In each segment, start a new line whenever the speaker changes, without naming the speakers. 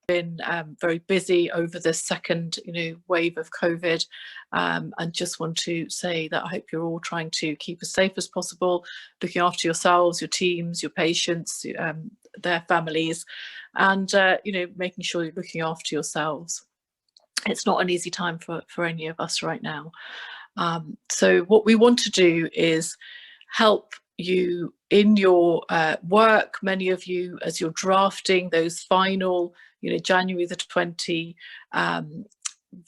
been very busy over the second wave of COVID, and just want to say that I hope you're all trying to keep as safe as possible, looking after yourselves, your teams, your patients, their families, and making sure you're looking after yourselves. It's not an easy time for any of us right now. So what we want to do is help you in your work, many of you, as you're drafting those final, January the 20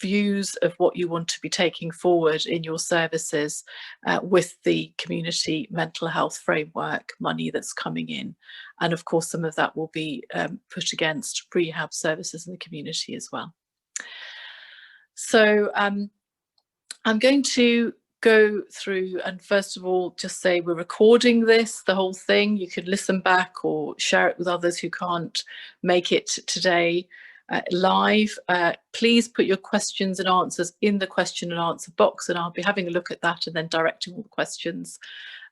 views of what you want to be taking forward in your services with the community mental health framework money that's coming in. And of course, some of that will be put against rehab services in the community as well. So I'm going to go through and first of all just say we're recording this, the whole thing. You can listen back or share it with others who can't make it today live. Please put your questions and answers in the question and answer box, and I'll be having a look at that and then directing all the questions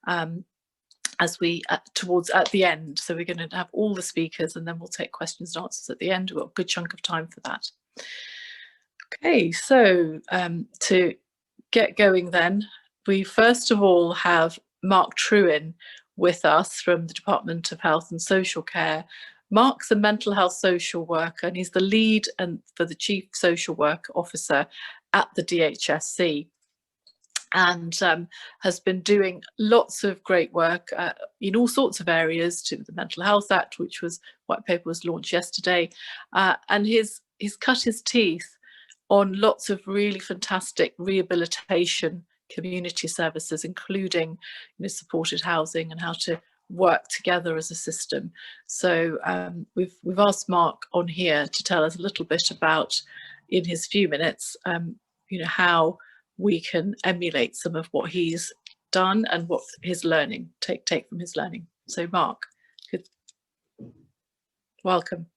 as we towards at the end. So we're going to have all the speakers and then we'll take questions and answers at the end. We've got a good chunk of time for that. Okay, so to get going then, we first of all have Mark Trewin with us from the Department of Health and Social Care. Mark's a mental health social worker and he's the lead and for the Chief Social Work Officer at the DHSC, and has been doing lots of great work in all sorts of areas to the Mental Health Act, which was white paper was launched yesterday, and he's cut his teeth on lots of really fantastic rehabilitation community services, including supported housing and how to work together as a system. So we've asked Mark on here to tell us a little bit about, in his few minutes, how we can emulate some of what he's done and what his learning take from his learning. So Mark, welcome.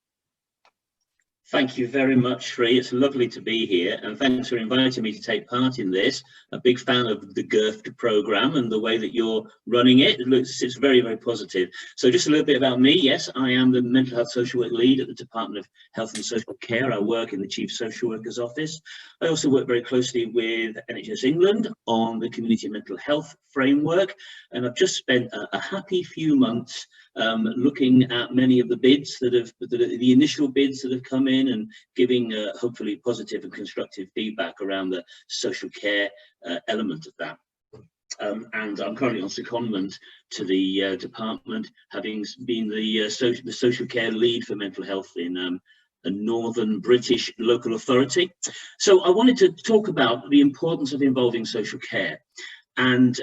Thank you very much, Sri. It's lovely to be here, and thanks for inviting me to take part in this. A big fan of the GIRFT programme and the way that you're running it. It's very, very positive. So just a little bit about me. Yes, I am the Mental Health Social Work Lead at the Department of Health and Social Care. I work in the Chief Social Worker's Office. I also work very closely with NHS England on the Community Mental Health Framework, and I've just spent a happy few months looking at many of the bids the initial bids that have come in, and giving hopefully positive and constructive feedback around the social care element of that. And I'm currently on secondment to the department, having been the social care lead for mental health in a northern British local authority. So I wanted to talk about the importance of involving social care. And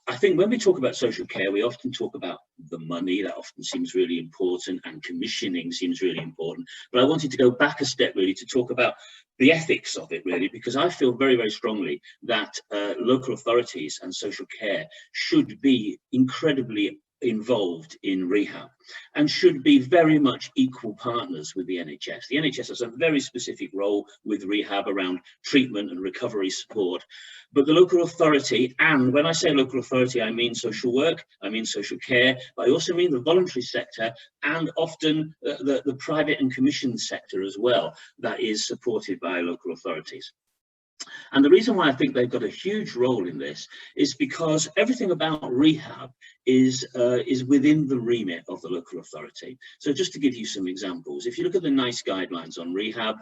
I think when we talk about social care, we often talk about the money. That often seems really important, and commissioning seems really important. But I wanted to go back a step really to talk about the ethics of it really, because I feel very, very strongly that local authorities and social care should be incredibly involved in rehab and should be very much equal partners with the NHS. The NHS has a very specific role with rehab around treatment and recovery support, but the local authority, and when I say local authority, I mean social work, I mean social care, but I also mean the voluntary sector, and often the private and commissioned sector as well, that is supported by local authorities. And the reason why I think they've got a huge role in this is because everything about rehab is within the remit of the local authority. So just to give you some examples, if you look at the NICE guidelines on rehab,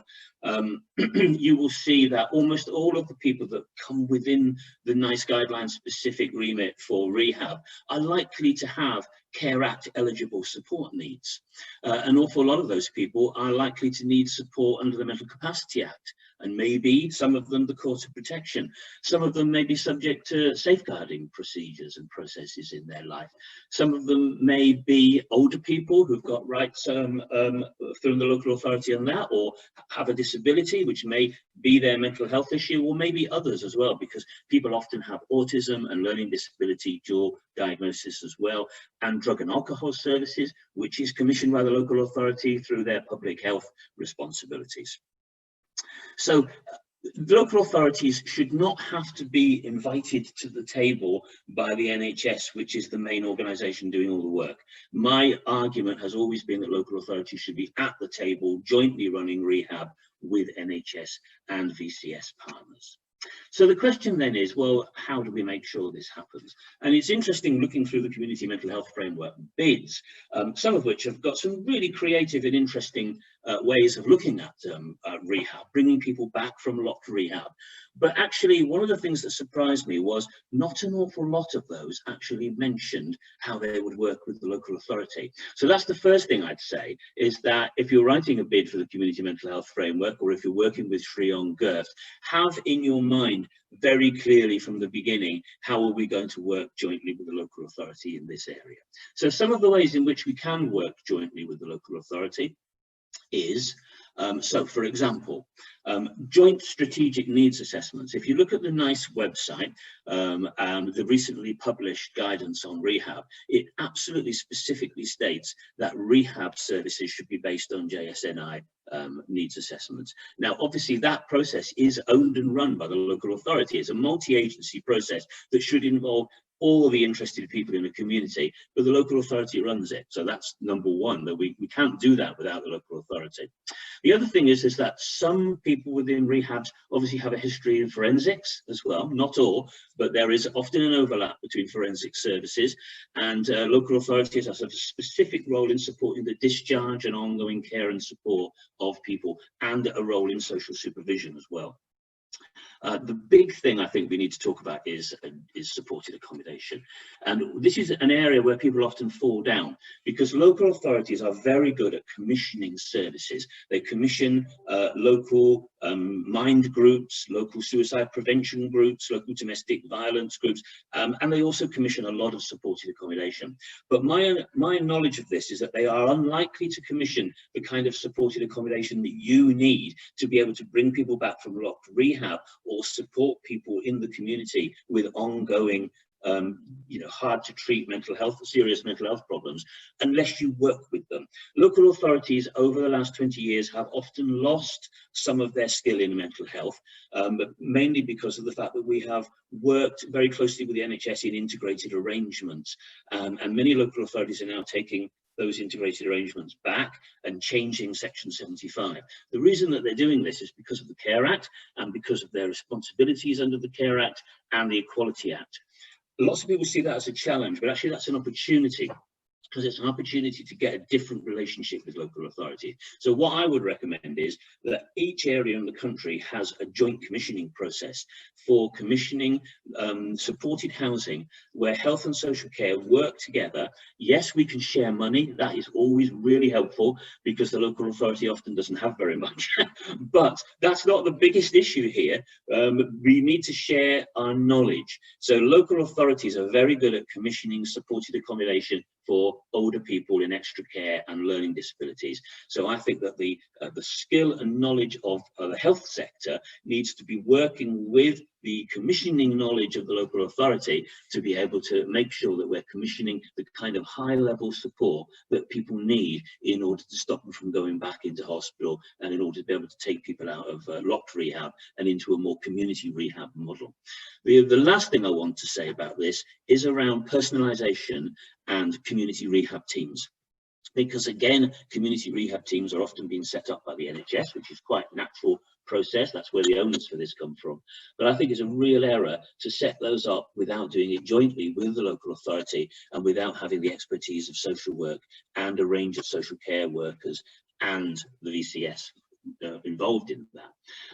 you will see that almost all of the people that come within the NICE guidelines specific remit for rehab are likely to have Care Act eligible support needs. An awful lot of those people are likely to need support under the Mental Capacity Act, and maybe some of them the Court of Protection. Some of them may be subject to safeguarding procedures and processes in their life. Some of them may be older people who've got rights from the local authority on that, or have a disability which may be their mental health issue, or maybe others as well, because people often have autism and learning disability dual diagnosis as well, and drug and alcohol services, which is commissioned by the local authority through their public health responsibilities. So Local authorities should not have to be invited to the table by the NHS, which is the main organisation doing all the work. My argument has always been that local authorities should be at the table, jointly running rehab with NHS and VCS partners. So the question then is, well, how do we make sure this happens? And it's interesting looking through the community mental health framework bids, some of which have got some really creative and interesting ways of looking at rehab, bringing people back from locked rehab. But actually, one of the things that surprised me was not an awful lot of those actually mentioned how they would work with the local authority. So that's the first thing I'd say, is that if you're writing a bid for the community mental health framework, or if you're working with Shri on GIRFT, have in your mind very clearly from the beginning, how are we going to work jointly with the local authority in this area? So some of the ways in which we can work jointly with the local authority is, so for example, joint strategic needs assessments. If you look at the NICE website and the recently published guidance on rehab, it absolutely specifically states that rehab services should be based on JSNI needs assessments. Now, obviously, that process is owned and run by the local authority. It's a multi-agency process that should involve all the interested people in the community, but the local authority runs it. So that's number one, that we can't do that without the local authority. The other thing is that some people within rehabs obviously have a history in forensics as well, not all, but there is often an overlap between forensic services, and local authorities have a specific role in supporting the discharge and ongoing care and support of people, and a role in social supervision as well. The big thing I think we need to talk about is supported accommodation. And this is an area where people often fall down, because local authorities are very good at commissioning services. They commission local mind groups, local suicide prevention groups, local domestic violence groups, and they also commission a lot of supported accommodation. But my knowledge of this is that they are unlikely to commission the kind of supported accommodation that you need to be able to bring people back from locked rehab, or support people in the community with ongoing hard to treat serious mental health problems, unless you work with them. Local authorities over the last 20 years have often lost some of their skill in mental health, mainly because of the fact that we have worked very closely with the NHS in integrated arrangements, and many local authorities are now taking those integrated arrangements back and changing Section 75. The reason that they're doing this is because of the Care Act, and because of their responsibilities under the Care Act and the Equality Act. Lots of people see that as a challenge, but actually that's an opportunity, because it's an opportunity to get a different relationship with local authority. So what I would recommend is that each area in the country has a joint commissioning process for commissioning supported housing, where health and social care work together. Yes, we can share money. That is always really helpful, because the local authority often doesn't have very much. But that's not the biggest issue here. We need to share our knowledge. So local authorities are very good at commissioning supported accommodation for older people in extra care and learning disabilities. So I think that the skill and knowledge of the health sector needs to be working with the commissioning knowledge of the local authority to be able to make sure that we're commissioning the kind of high level support that people need in order to stop them from going back into hospital, and in order to be able to take people out of locked rehab and into a more community rehab model. The last thing I want to say about this is around personalisation and community rehab teams. Because again, community rehab teams are often being set up by the NHS, which is quite a natural process. That's where the owners for this come from. But I think it's a real error to set those up without doing it jointly with the local authority, and without having the expertise of social work and a range of social care workers and the VCS involved in that.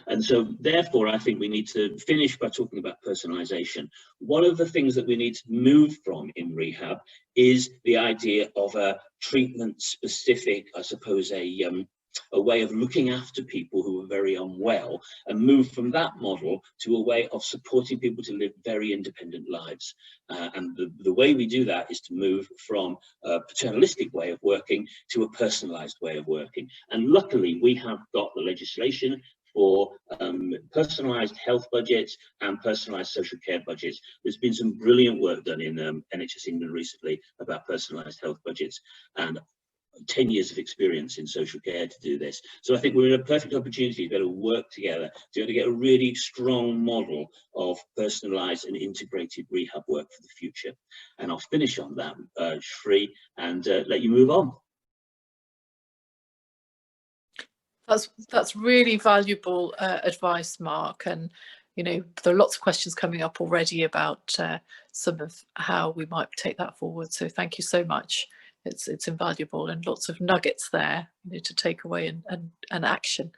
And so therefore I think we need to finish by talking about personalization. One of the things that we need to move from in rehab is the idea of a treatment specific, I suppose, a way of looking after people who are very unwell, and move from that model to a way of supporting people to live very independent lives. And the way we do that is to move from a paternalistic way of working to a personalized way of working. And luckily we have got the legislation for personalised health budgets and personalised social care budgets. There's been some brilliant work done in NHS England recently about personalised health budgets, and 10 years of experience in social care to do this. So I think we're in a perfect opportunity to be able to work together to be able to get a really strong model of personalised and integrated rehab work for the future. And I'll finish on that, Shri, and let you move on.
That's really valuable advice, Mark. And you know, there are lots of questions coming up already about some of how we might take that forward. So thank you so much. It's invaluable, and lots of nuggets there, you know, to take away and action.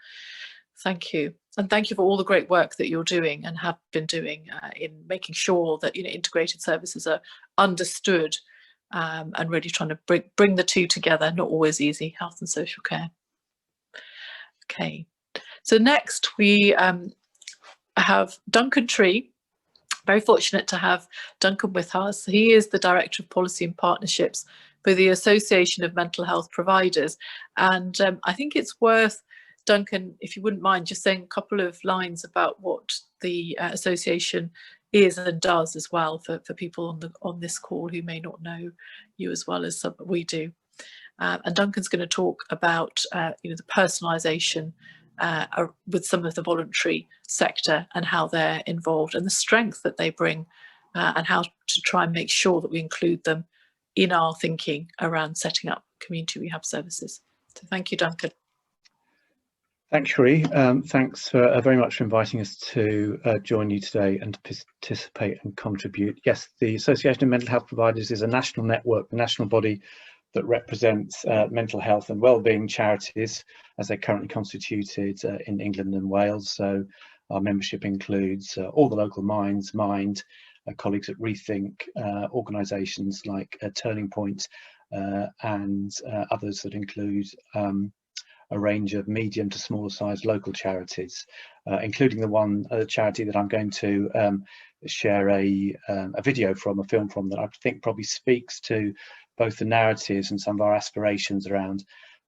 Thank you. And thank you for all the great work that you're doing and have been doing in making sure that, you know, integrated services are understood, and really trying to bring the two together. Not always easy, health and social care. Okay, so next we have Duncan Tree. Very fortunate to have Duncan with us. He is the Director of Policy and Partnerships for the Association of Mental Health Providers. And I think it's worth, Duncan, if you wouldn't mind, just saying a couple of lines about what the association is and does as well for people on this call who may not know you as well as we do. And Duncan's going to talk about you know, the personalisation with some of the voluntary sector and how they're involved and the strength that they bring, and how to try and make sure that we include them in our thinking around setting up community rehab services. So thank you, Duncan.
Thanks, Shri. Thanks very much for inviting us to join you today and to participate and contribute. Yes, the Association of Mental Health Providers is a national network, the national body that represents mental health and wellbeing charities as they're currently constituted in England and Wales. So our membership includes all the local Mind, colleagues at Rethink, organisations like Turning Point, and others that include a range of medium to smaller sized local charities, including the one charity that I'm going to share a video from, a film from, that I think probably speaks to both the narratives and some of our aspirations around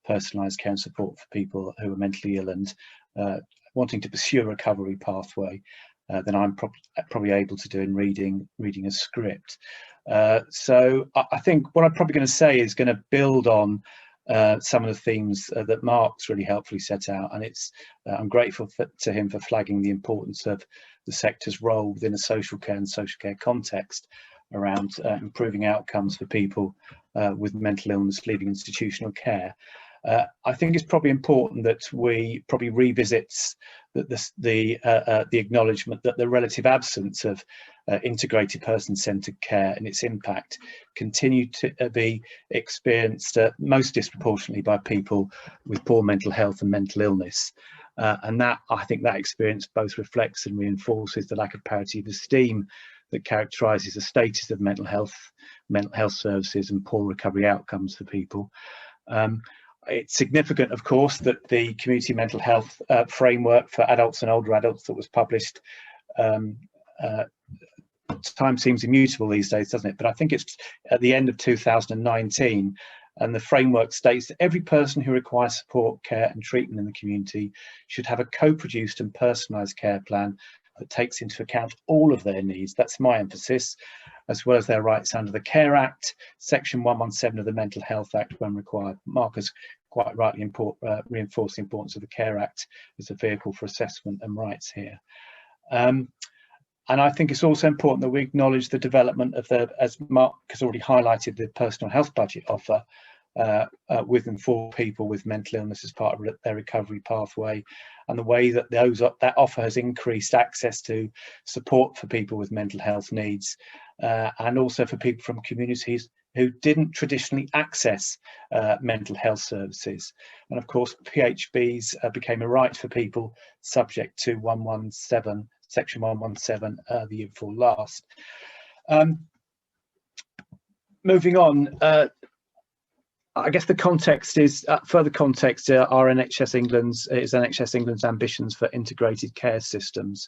personalised care and support for people who are mentally ill and wanting to pursue a recovery pathway than I'm probably able to do in reading a script. So I think what I'm probably going to say is going to build on some of the themes that Mark's really helpfully set out, and I'm grateful to him for flagging the importance of the sector's role within a social care and social care context around improving outcomes for people with mental illness leaving institutional care. I think it's probably important that we probably revisit the acknowledgement that the relative absence of integrated person-centred care and its impact continue to be experienced most disproportionately by people with poor mental health and mental illness. And that, I think that experience both reflects and reinforces the lack of parity of esteem that characterises the status of mental health services and poor recovery outcomes for people. It's significant, of course, that the community mental health framework for adults and older adults that was published, time seems immutable these days, doesn't it? But I think it's at the end of 2019, and the framework states that every person who requires support, care and treatment in the community should have a co-produced and personalised care plan that takes into account all of their needs. That's my emphasis, as well as their rights under the Care Act, Section 117 of the Mental Health Act when required. Mark has quite rightly reinforced the importance of the Care Act as a vehicle for assessment and rights here. And I think it's also important that we acknowledge the development of as Mark has already highlighted, the personal health budget offer with and for people with mental illness as part of their recovery pathway, and the way that that offer has increased access to support for people with mental health needs, and also for people from communities who didn't traditionally access mental health services. And of course, PHBs became a right for people subject to Section 117 the year before last. Moving on, I guess the context is further context. NHS England's ambitions for integrated care systems,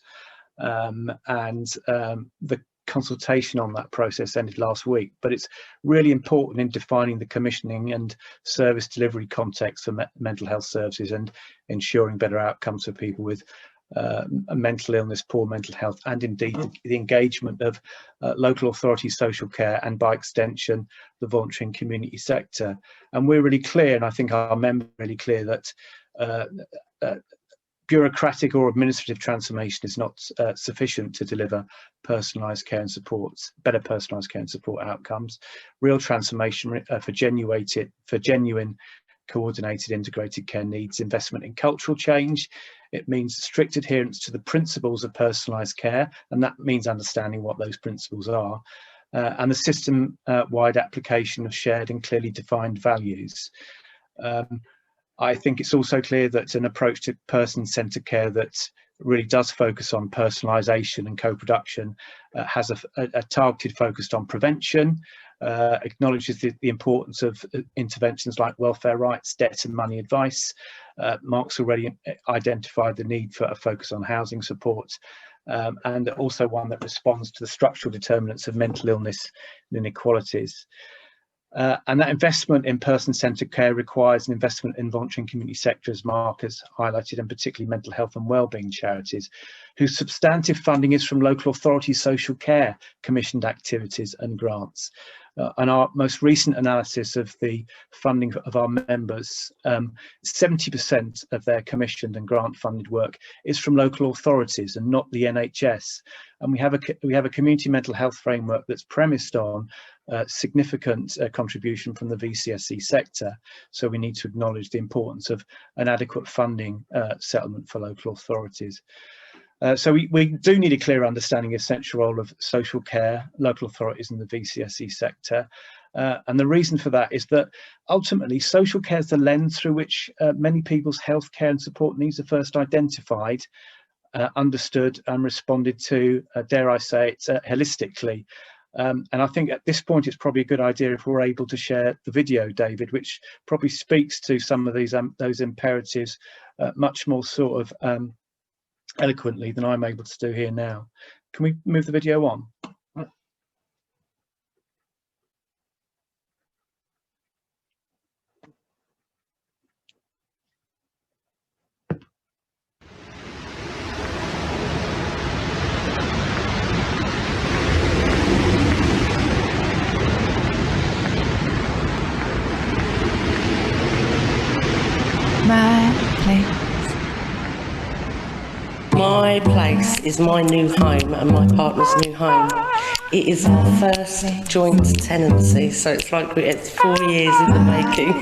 and the consultation on that process ended last week. But it's really important in defining the commissioning and service delivery context for mental health services and ensuring better outcomes for people with mental illness, poor mental health, and indeed the engagement of local authority social care, and by extension the voluntary and community sector. And we're really clear, and I think our members are really clear, that bureaucratic or administrative transformation is not sufficient to deliver personalised care and support, better personalised care and support outcomes. Real transformation for genuine coordinated integrated care needs investment in cultural change. It means strict adherence to the principles of personalised care, and that means understanding what those principles are, and the system-wide application of shared and clearly defined values. I think it's also clear that an approach to person-centred care that really does focus on personalisation and co-production has a targeted focus on prevention, acknowledges the importance of interventions like welfare rights, debt and money advice. Mark's already identified the need for a focus on housing support, and also one that responds to the structural determinants of mental illness and inequalities. And that investment in person-centred care requires an investment in voluntary and community sector, as Mark has highlighted, and particularly mental health and wellbeing charities, whose substantive funding is from local authority social care commissioned activities and grants. And our most recent analysis of the funding of our members, 70% of their commissioned and grant funded work is from local authorities and not the NHS. And we have a community mental health framework that's premised on significant contribution from the VCSE sector. So we need to acknowledge the importance of an adequate funding settlement for local authorities. So we do need a clear understanding of the essential role of social care, local authorities and the VCSE sector. And the reason for that is that ultimately social care is the lens through which many people's health care and support needs are first identified, understood and responded to, dare I say it, holistically. And I think at this point it's probably a good idea if we're able to share the video, David, which probably speaks to some of these those imperatives much more sort of eloquently than I'm able to do here now. Can we move the video on?
My place is my new home and my partner's new home. It is our first joint tenancy, so it's like it's 4 years in the making.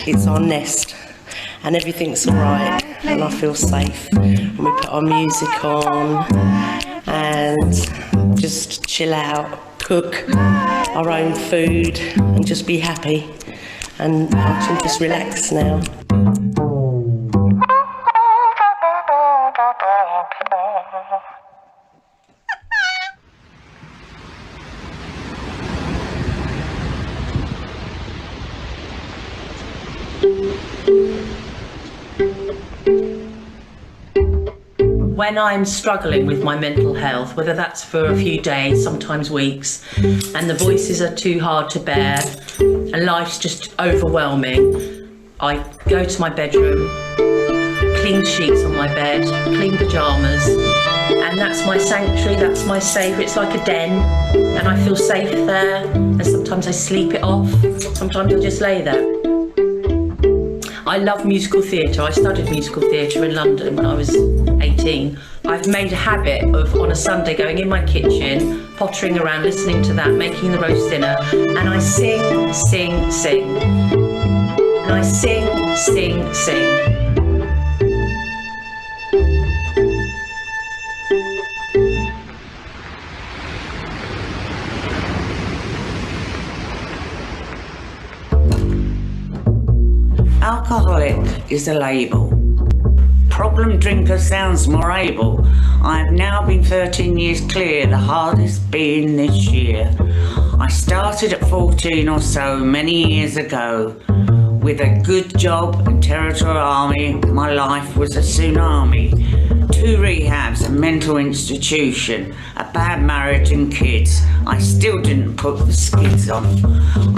It's our nest and everything's all right and I feel safe. And we put our music on and just chill out, cook our own food and just be happy. And I can just relax now. When I'm struggling with my mental health, whether that's for a few days, sometimes weeks, and the voices are too hard to bear and life's just overwhelming, I go to my bedroom, clean sheets on my bed, clean pyjamas, and that's my sanctuary, that's my safe. It's like a den and I feel safe there, and sometimes I sleep it off, sometimes I just lay there. I love musical theatre. I studied musical theatre in London when I was 18. I've made a habit of, on a Sunday, going in my kitchen, pottering around, listening to that, making the roast dinner, and I sing, sing, sing. And I sing, sing, sing.
Alcoholic is a label. Problem drinker sounds more able. I have now been 13 years clear, the hardest being this year. I started at 14 or so many years ago. With a good job and territorial army, my life was a tsunami. 2 rehabs, a mental institution, a bad marriage and kids. I still didn't put the skids on.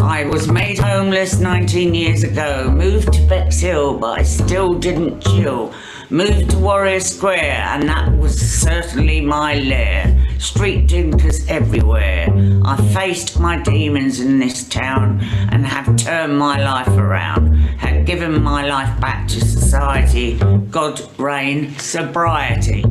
I was made homeless 19 years ago, moved to Bexhill, but I still didn't chill. Moved to Warrior Square, and that was certainly my lair. Street drinkers everywhere. I faced my demons in this town and have turned my life around. Had given my life back to society. God reign sobriety.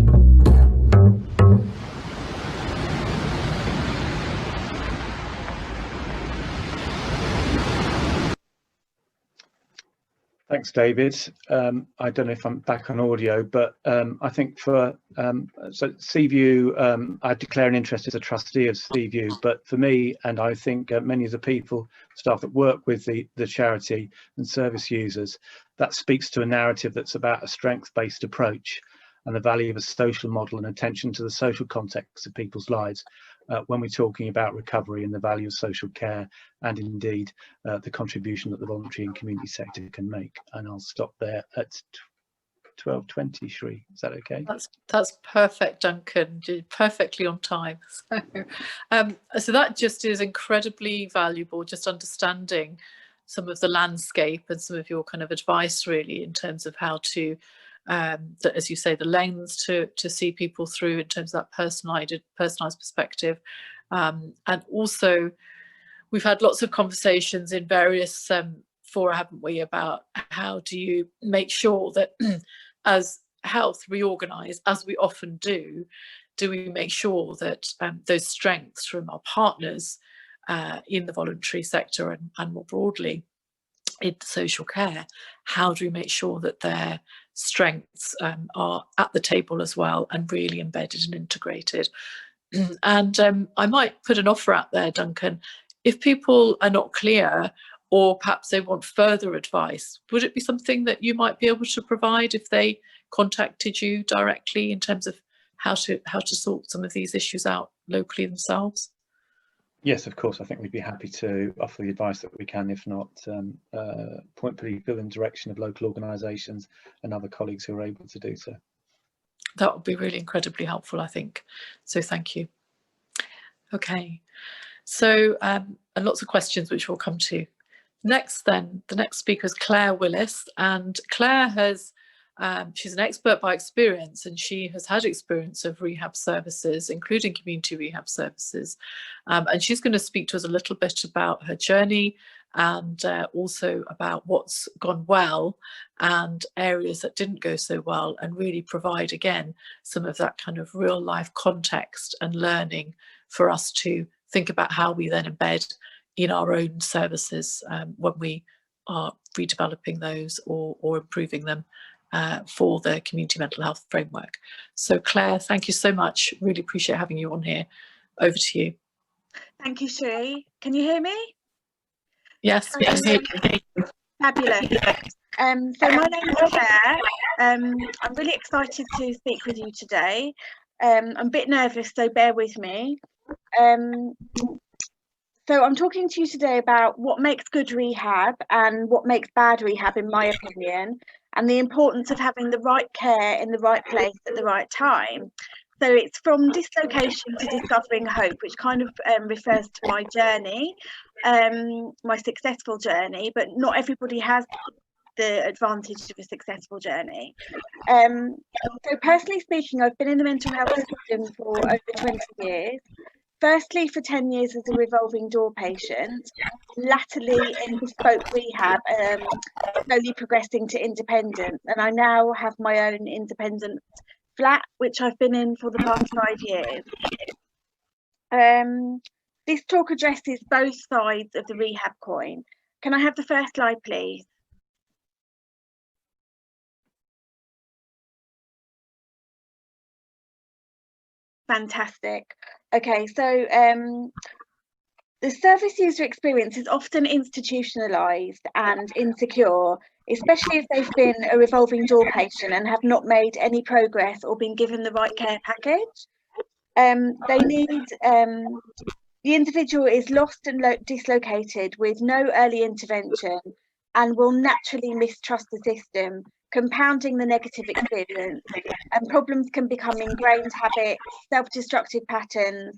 Thanks, David. I don't know if I'm back on audio, but I think for so Seaview, I declare an interest as a trustee of Seaview, but for me, and I think many of the people, staff that work with the charity and service users, that speaks to a narrative that's about a strengths-based approach and the value of a social model and attention to the social context of people's lives when we're talking about recovery and the value of social care, and indeed the contribution that the voluntary and community sector can make. And I'll stop there at 12:20, Shri. Is that okay?
That's perfect, Duncan. You're perfectly on time. So that just is incredibly valuable, just understanding some of the landscape and some of your kind of advice, really, in terms of how to as you say, the lens to see people through in terms of that personalized perspective. And also, we've had lots of conversations in various fora, haven't we, about how do you make sure that as health reorganise, as we often do we make sure that those strengths from our partners in the voluntary sector and more broadly in social care, how do we make sure that their strengths are at the table as well and really embedded and integrated? And I might put an offer out there, Duncan. If people are not clear, or perhaps they want further advice, would it be something that you might be able to provide if they contacted you directly in terms of how to sort some of these issues out locally themselves?
Yes, of course. I think we'd be happy to offer the advice that we can, if not point people in the direction of local organisations and other colleagues who are able to do so.
That would be really incredibly helpful, I think. So thank you. Okay, so and lots of questions which we'll come to. Next then, the next speaker is Claire Willis, and Claire has she's an expert by experience, and she has had experience of rehab services, including community rehab services. And she's going to speak to us a little bit about her journey and also about what's gone well and areas that didn't go so well, and really provide, again, some of that kind of real life context and learning for us to think about how we then embed in our own services when we are redeveloping those or improving them for the community mental health framework. So Claire, thank you so much. Really appreciate having you on here. Over to you.
Thank you, Shri. Can you hear me?
Yes.
Fabulous. So my name is Claire. I'm really excited to speak with you today. I'm a bit nervous, so bear with me. So I'm talking to you today about what makes good rehab and what makes bad rehab, in my opinion, and the importance of having the right care in the right place at the right time. So it's from dislocation to discovering hope, which kind of refers to my journey, my successful journey, but not everybody has the advantage of a successful journey. So personally speaking, I've been in the mental health system for over 20 years. Firstly, for 10 years as a revolving door patient, latterly in bespoke rehab, slowly progressing to independence. And I now have my own independent flat, which I've been in for the past 5 years. This talk addresses both sides of the rehab coin. Can I have the first slide, please? Fantastic. Okay, so the service user experience is often institutionalized and insecure, especially if they've been a revolving door patient and have not made any progress or been given the right care package. They need, the individual is lost and dislocated with no early intervention and will naturally mistrust the system, compounding the negative experience, and problems can become ingrained habits, self-destructive patterns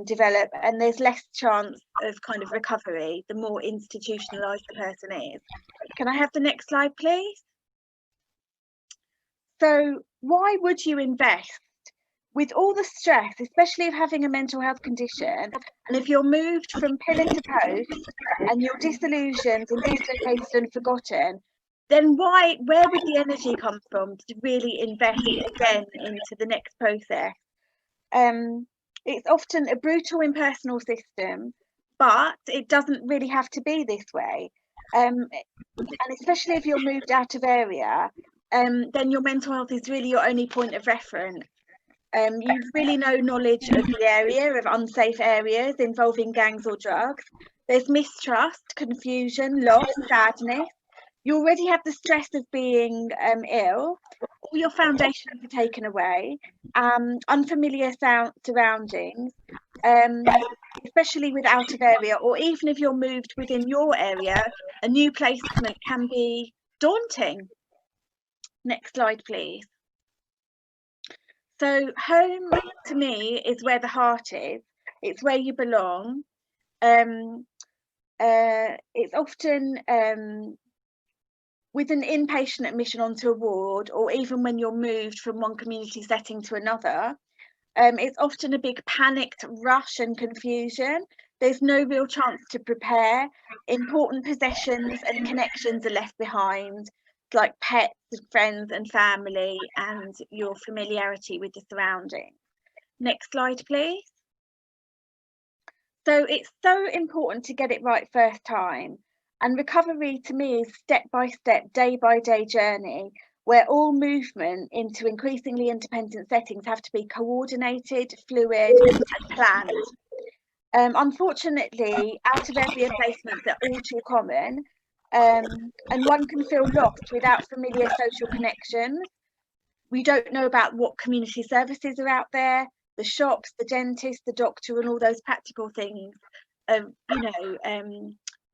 develop, and there's less chance of kind of recovery the more institutionalized the person is. Can I have the next slide, please? So why would you invest with all the stress, especially of having a mental health condition, and if you're moved from pillar to post and you're disillusioned and dislocated and forgotten, then where would the energy come from to really invest again into the next process? It's often a brutal impersonal system, but it doesn't really have to be this way. And especially if you're moved out of area, then your mental health is really your only point of reference. You've really no knowledge of the area, of unsafe areas involving gangs or drugs. There's mistrust, confusion, loss, sadness. You already have the stress of being ill. All your foundations are taken away. Unfamiliar surroundings, especially with out of area, or even if you're moved within your area, a new placement can be daunting. Next slide, please. So home to me is where the heart is. It's where you belong. It's often with an inpatient admission onto a ward, or even when you're moved from one community setting to another, it's often a big panicked rush and confusion. There's no real chance to prepare. Important possessions and connections are left behind, like pets, friends and family, and your familiarity with the surroundings. Next slide, please. So it's so important to get it right first time. And recovery to me is step-by-step, day-by-day journey, where all movement into increasingly independent settings have to be coordinated, fluid and planned. Unfortunately, out-of-area placements are all too common, and one can feel lost without familiar social connections. We don't know about what community services are out there, the shops, the dentist, the doctor, and all those practical things,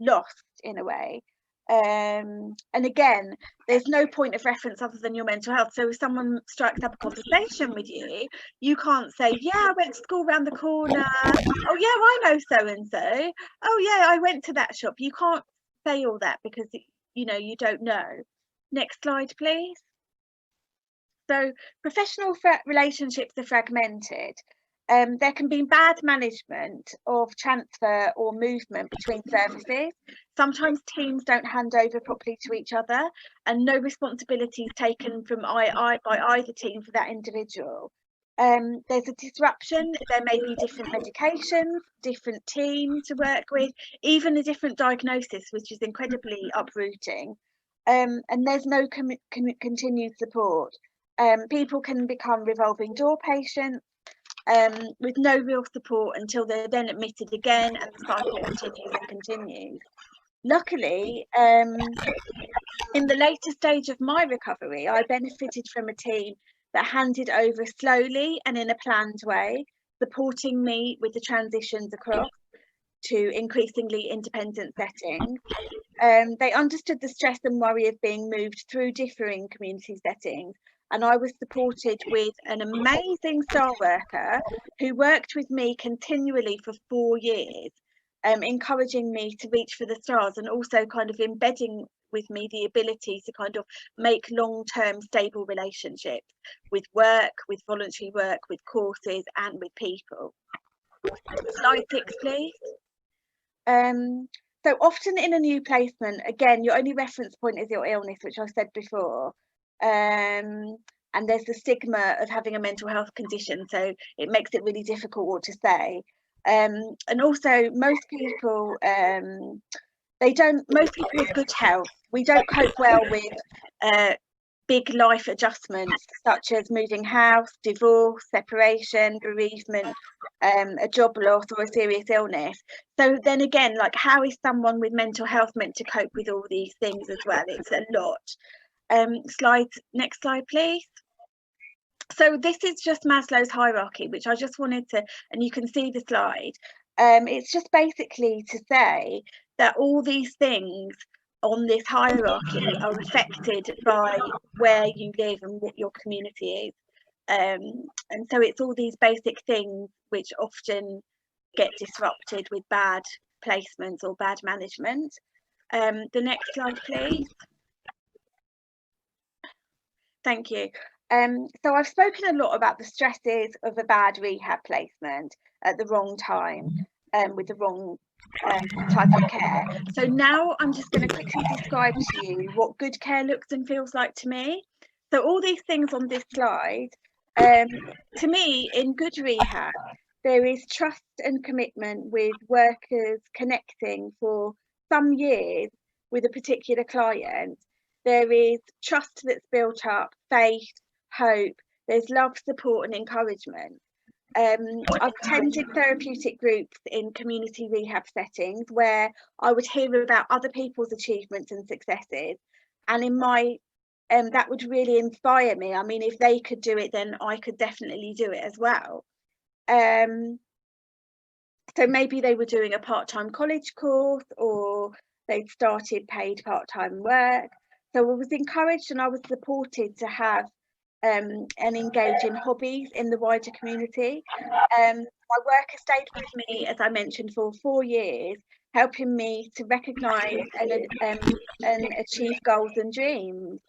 lost in a way. And again, there's no point of reference other than your mental health. So if someone strikes up a conversation with you, you can't say, yeah, I went to school around the corner. Oh yeah, I know so and so. Oh yeah, I went to that shop. You can't say all that because you don't know. Next slide, please. So professional relationships are fragmented. There can be bad management of transfer or movement between services. Sometimes teams don't hand over properly to each other, and no responsibility is taken from by either team for that individual. There's a disruption. There may be different medications, different teams to work with, even a different diagnosis, which is incredibly uprooting. And there's no continued support. People can become revolving door patients with no real support until they're then admitted again, and the cycle continues and continues. Luckily, in the later stage of my recovery, I benefited from a team that handed over slowly and in a planned way, supporting me with the transitions across to increasingly independent settings. They understood the stress and worry of being moved through differing community settings, and I was supported with an amazing star worker who worked with me continually for 4 years, encouraging me to reach for the stars, and also kind of embedding with me the ability to kind of make long-term stable relationships with work, with voluntary work, with courses and with people. Slide 6, please. So often in a new placement, again, your only reference point is your illness, which I said before. And there's the stigma of having a mental health condition, so it makes it really difficult what to say. And also most people with good health, we don't cope well with big life adjustments such as moving house, divorce, separation, bereavement, a job loss or a serious illness. So then again, like, how is someone with mental health meant to cope with all these things as well? It's a lot. Next slide, please. So this is just Maslow's hierarchy, which I just wanted to, and you can see the slide. It's just basically to say that all these things on this hierarchy are affected by where you live and what your community is. And so it's all these basic things which often get disrupted with bad placements or bad management. The next slide, please. Thank you. So I've spoken a lot about the stresses of a bad rehab placement at the wrong time, with the wrong type of care. So now I'm just going to quickly describe to you what good care looks and feels like to me. So all these things on this slide, to me, in good rehab, there is trust and commitment with workers connecting for some years with a particular client. There is trust that's built up, faith, hope, there's love, support and encouragement. I've attended therapeutic groups in community rehab settings where I would hear about other people's achievements and successes, and in my that would really inspire me. I mean, if they could do it, then I could definitely do it as well. So maybe they were doing a part-time college course, or they'd started paid part-time work. So I was encouraged and I was supported to have and engage in hobbies in the wider community. My work has stayed with me, as I mentioned, for 4 years, helping me to recognise and achieve goals and dreams.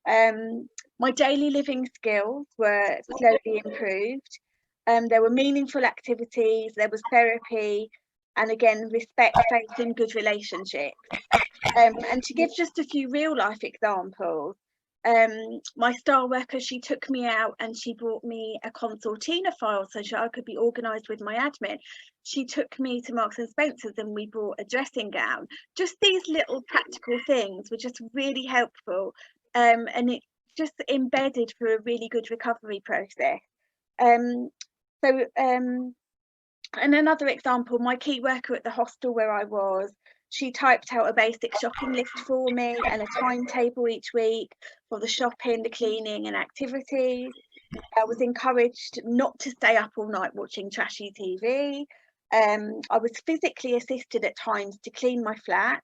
My daily living skills were slowly improved. There were meaningful activities, there was therapy, and again, respect, faith and good relationships. And to give just a few real life examples, my star worker, she took me out and she brought me a concertina file so I could be organised with my admin. She took me to Marks and Spencer's and we bought a dressing gown. Just these little practical things were just really helpful, and it just embedded for a really good recovery process. And another example, my key worker at the hostel where I was, she typed out a basic shopping list for me and a timetable each week for the shopping, the cleaning and activities. I was encouraged not to stay up all night watching trashy TV. I was physically assisted at times to clean my flat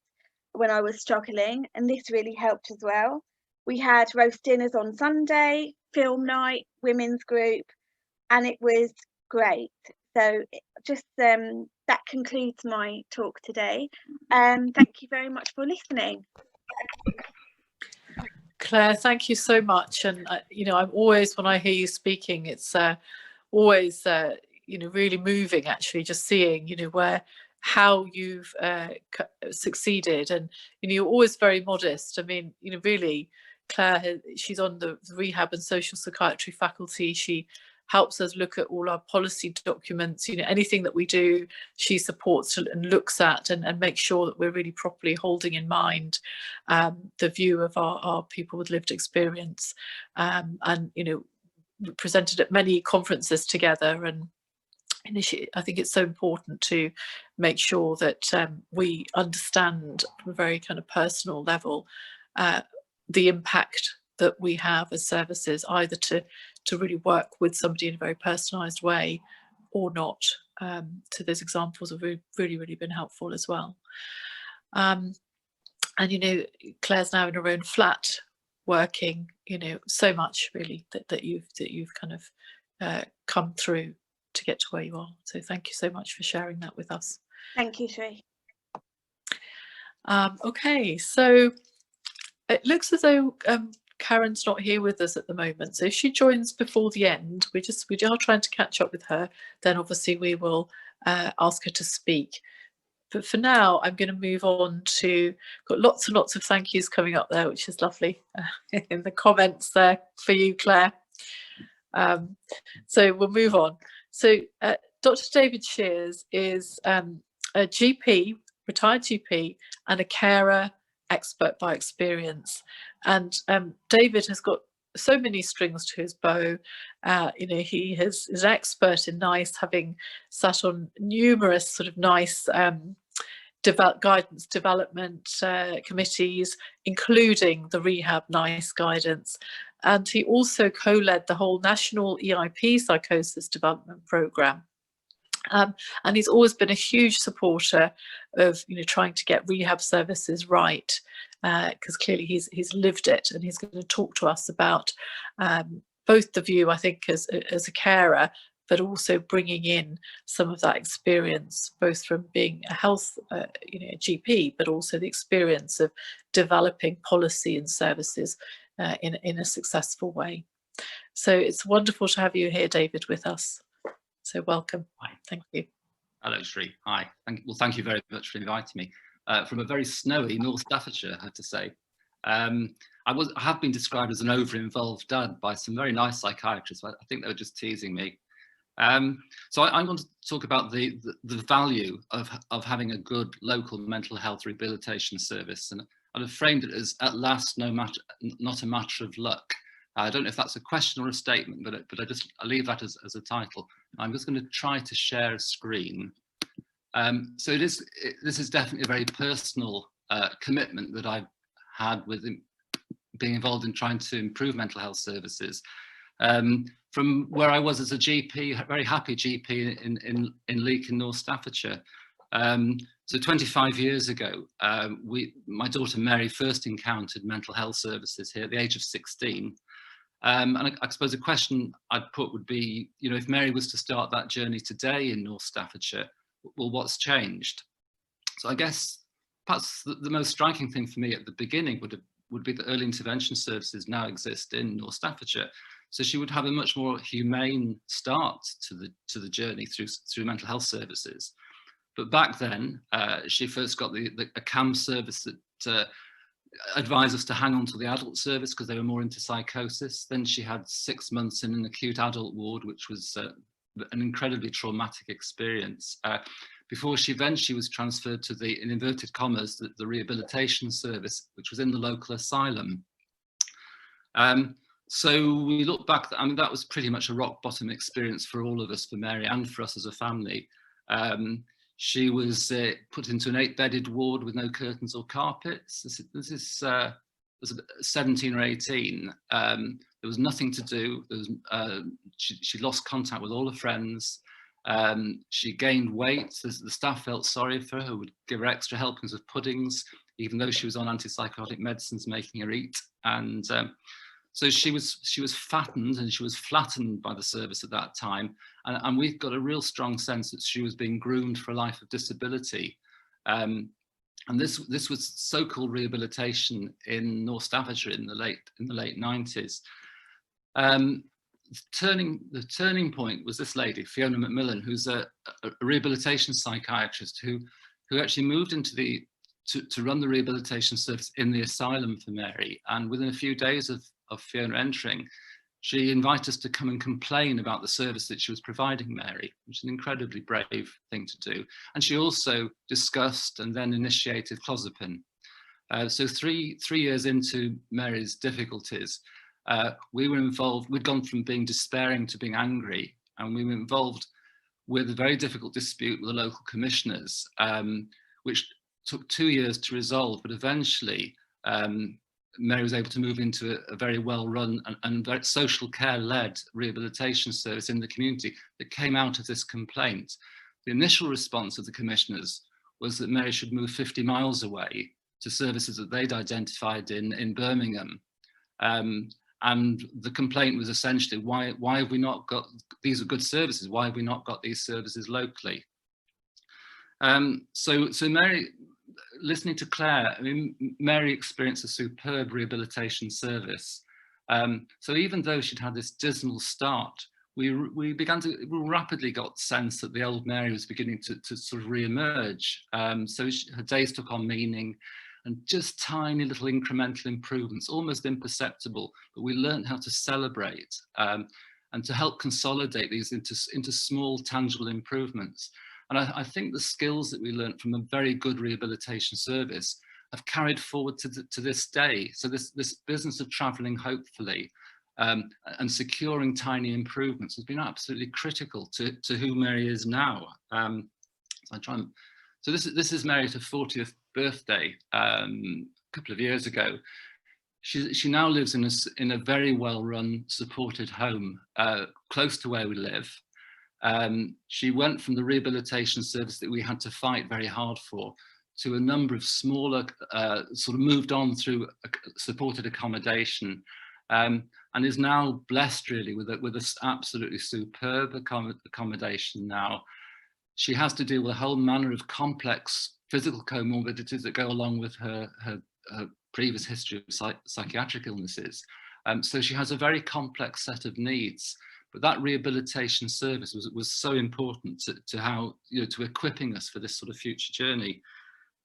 when I was struggling, and this really helped as well. We had roast dinners on Sunday, film night, women's group, and it was great. So just that concludes my talk today. Thank you very much for listening.
Claire, thank you so much. And you know, I'm always, when I hear you speaking, it's always you know, really moving actually, just seeing, you know, how you've succeeded. And you know, you're always very modest. I mean, you know, really, Claire, she's on the rehab and social psychiatry faculty. She helps us look at all our policy documents, you know, anything that we do, she supports and looks at and makes sure that we're really properly holding in mind the view of our people with lived experience. And, you know, we presented at many conferences together, and I think it's so important to make sure that we understand from a very kind of personal level the impact that we have as services, either to really work with somebody in a very personalised way or not. So those examples have really been helpful as well. And you know, Claire's now in her own flat working, you know, so much really that you've kind of come through to get to where you are. So thank you so much for sharing that with us.
Thank you, Sri.
Okay, so it looks as though Karen's not here with us at the moment, so if she joins before the end, we are trying to catch up with her, then obviously we will ask her to speak. But for now, I'm going to move on to, got lots and lots of thank yous coming up there, which is lovely in the comments there for you, Claire. So we'll move on. So Dr. David Shears is a GP, retired GP, and a carer expert by experience. And David has got so many strings to his bow. You know, he is an expert in NICE, having sat on numerous sort of NICE guidance development committees, including the Rehab NICE guidance. And he also co-led the whole national EIP psychosis development programme. And he's always been a huge supporter of, you know, trying to get rehab services right, because clearly he's lived it, and he's going to talk to us about both the view, I think, as a carer, but also bringing in some of that experience, both from being a health, you know, GP, but also the experience of developing policy and services in a successful way. So it's wonderful to have you here, David, with us. So welcome.
Hi.
Thank you.
Hello, Sri. Hi. Thank you very much for inviting me from a very snowy North Staffordshire, I have to say. I have been described as an over-involved dad by some very nice psychiatrists. I think they were just teasing me. So I want to talk about the value of having a good local mental health rehabilitation service, and I've framed it as at last not a matter of luck. I don't know if that's a question or a statement, but I leave that as a title. I'm just going to try to share a screen. So this is definitely a very personal commitment that I've had with being involved in trying to improve mental health services. From where I was as a GP, a very happy GP in Leek in North Staffordshire. So 25 years ago, my daughter Mary first encountered mental health services here at the age of 16. And I suppose a question I'd put would be, you know, if Mary was to start that journey today in North Staffordshire, well, what's changed? So I guess perhaps the most striking thing for me at the beginning would be that early intervention services now exist in North Staffordshire. So she would have a much more humane start to the journey through mental health services. But back then, she first got a CAM service that advised us to hang on to the adult service because they were more into psychosis. Then she had 6 months in an acute adult ward, which was an incredibly traumatic experience. Before she was transferred to the, in inverted commas, the rehabilitation service, which was in the local asylum. So we look back, I mean, that was pretty much a rock bottom experience for all of us, for Mary and for us as a family. She was put into an 8-bedded ward with no curtains or carpets. This is was 17 or 18. There was nothing to do. There was, she lost contact with all her friends. She gained weight. The staff felt sorry for her, would give her extra helpings of puddings, even though she was on antipsychotic medicines making her eat. And so she was fattened and she was flattened by the service at that time. And we've got a real strong sense that she was being groomed for a life of disability. And this was so-called rehabilitation in North Staffordshire in the late 90s. The turning point was this lady, Fiona McMillan, who's a rehabilitation psychiatrist who actually moved into to run the rehabilitation service in the asylum for Mary. And within a few days of Fiona entering, she invited us to come and complain about the service that she was providing Mary, which is an incredibly brave thing to do. And she also discussed and then initiated clozapine. So three years into Mary's difficulties, we were involved, we'd gone from being despairing to being angry, and we were involved with a very difficult dispute with the local commissioners, which took 2 years to resolve, but eventually Mary was able to move into a very well-run and very social care-led rehabilitation service in the community that came out of this complaint. The initial response of the commissioners was that Mary should move 50 miles away to services that they'd identified in Birmingham. And the complaint was essentially, why have we not got, these are good services, why have we not got these services locally? So Mary, listening to Claire, I mean, Mary experienced a superb rehabilitation service. So even though she'd had this dismal start, we rapidly got sense that the old Mary was beginning to sort of re-emerge. So her days took on meaning, and just tiny little incremental improvements, almost imperceptible, but we learned how to celebrate and to help consolidate these into small, tangible improvements. And I think the skills that we learned from a very good rehabilitation service have carried forward to this day. So this business of travelling hopefully and securing tiny improvements has been absolutely critical to who Mary is now. So this is Mary at her 40th birthday a couple of years ago. She now lives in a very well-run, supported home close to where we live. She went from the rehabilitation service that we had to fight very hard for to a number of smaller, sort of moved on through supported accommodation, and is now blessed really with this absolutely superb accommodation now. She has to deal with a whole manner of complex physical comorbidities that go along with her previous history of psychiatric illnesses. So she has a very complex set of needs. But that rehabilitation service was so important to how, to equipping us for this sort of future journey.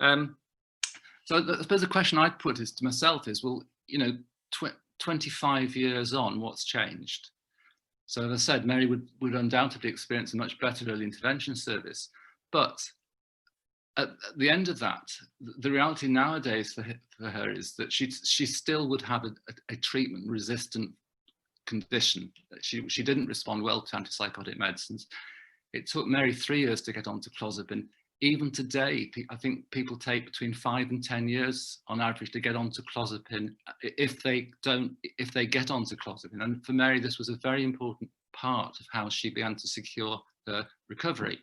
So I suppose the question I'd put is to myself is, well, 25 years on, what's changed? So as I said, Mary would undoubtedly experience a much better early intervention service. But at the end of that, the reality nowadays for her is that she still would have a treatment-resistant condition. She didn't respond well to antipsychotic medicines. It took Mary 3 years to get onto clozapine. Even today, I think people take between 5 and 10 years on average to get onto clozapine if they get onto clozapine. And for Mary, this was a very important part of how she began to secure her recovery.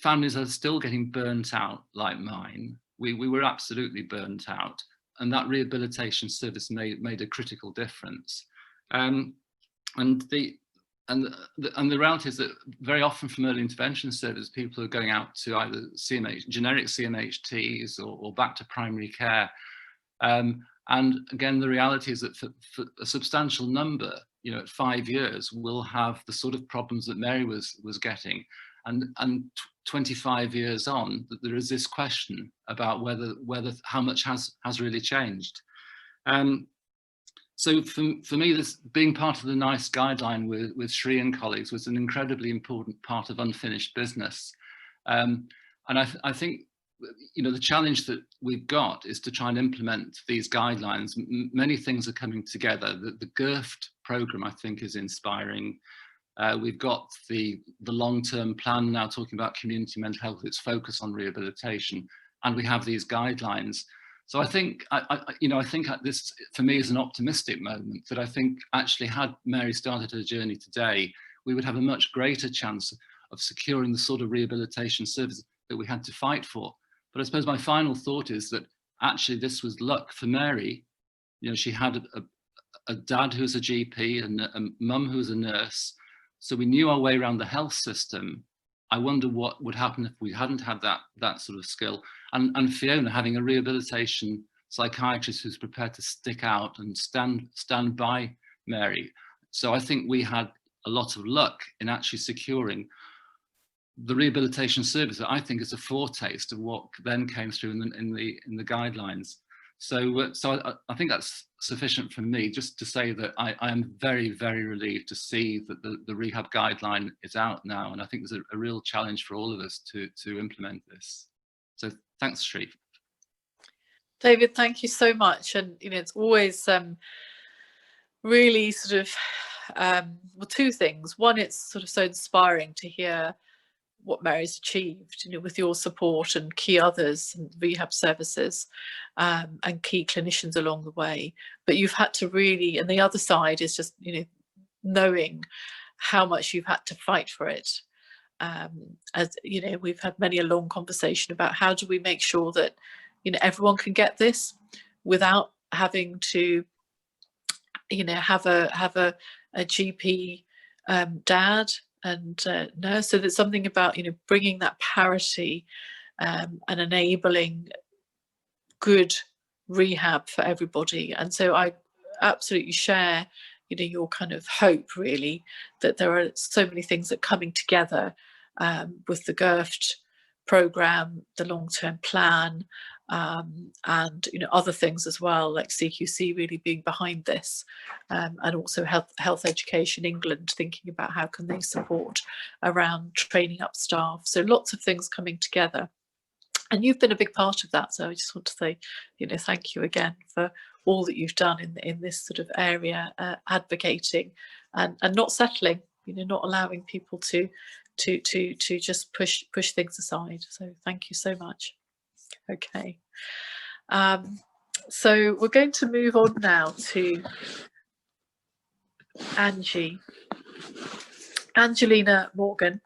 Families are still getting burnt out like mine. We were absolutely burnt out, and that rehabilitation service made a critical difference. And the reality is that very often from early intervention service, people are going out to either generic CMHTs or back to primary care. And again, the reality is that for a substantial number, at 5 years, will have the sort of problems that Mary was getting. And 25 years on, there is this question about whether how much has really changed. So for me, this being part of the NICE guideline with Shri and colleagues was an incredibly important part of unfinished business. And I think, the challenge that we've got is to try and implement these guidelines. Many things are coming together. The GIRFT program, I think, is inspiring. We've got the long-term plan now talking about community mental health, its focus on rehabilitation, and we have these guidelines. So I think, I think this for me is an optimistic moment, that I think actually had Mary started her journey today, we would have a much greater chance of securing the sort of rehabilitation service that we had to fight for. But I suppose my final thought is that actually this was luck for Mary. She had a dad who was a GP and a mum who was a nurse. So we knew our way around the health system. I wonder what would happen if we hadn't had that sort of skill. And Fiona having a rehabilitation psychiatrist who's prepared to stick out and stand by Mary. So I think we had a lot of luck in actually securing the rehabilitation service that I think is a foretaste of what then came through in the guidelines. So I think that's sufficient for me, just to say that I am very, very relieved to see that the rehab guideline is out now, and I think there's a real challenge for all of us to implement this. So thanks, Shri.
David, thank you so much. And it's always really sort of well, two things. One, it's sort of so inspiring to hear what Mary's achieved, with your support and key others and rehab services and key clinicians along the way. But you've had to really, and the other side is just, knowing how much you've had to fight for it. As we've had many a long conversation about how do we make sure that, everyone can get this without having to, have a GP dad and nurse. So there's something about bringing that parity and enabling good rehab for everybody. And so I absolutely share your kind of hope, really, that there are so many things that are coming together with the GIRFT program, the long-term plan, and other things as well, like CQC really being behind this, and also Health Education England thinking about how can they support around training up staff. So lots of things coming together, and you've been a big part of that. So I just want to say, thank you again for all that you've done in this sort of area, advocating and not settling, not allowing people to just push things aside. So thank you so much. Okay, so we're going to move on now to Angelina Morgan.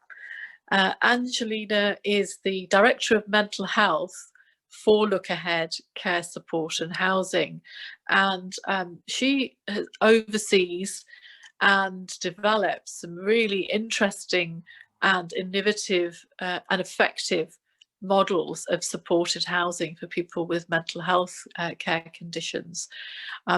Angelina is the Director of Mental Health for Look Ahead Care Support and Housing, and she oversees and develops some really interesting and innovative and effective models of supported housing for people with mental health care conditions.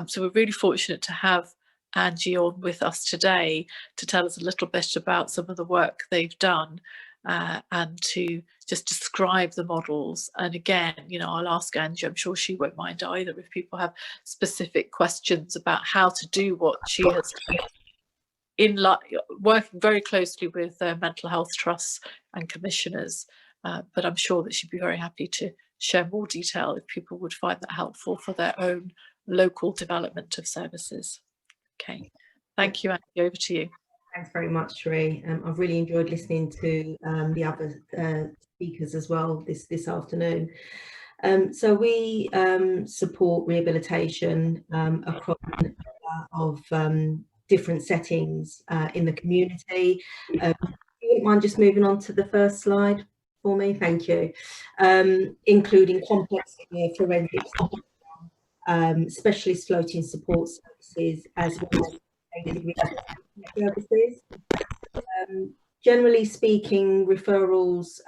So we're really fortunate to have Angie on with us today to tell us a little bit about some of the work they've done and to just describe the models. And again, you know, I'll ask Angie, I'm sure she won't mind either, if people have specific questions about how to do what she has done in working very closely with mental health trusts and commissioners. But I'm sure that she'd be very happy to share more detail if people would find that helpful for their own local development of services. Okay, thank you, Angie, over to you.
Thanks very much, Sheree. I've really enjoyed listening to the other speakers as well this afternoon. So we support rehabilitation across of different settings in the community. If you wouldn't mind just moving on to the first slide for me, thank you. Including complex care, forensics, specialist floating support services, as well as services. Generally speaking, referrals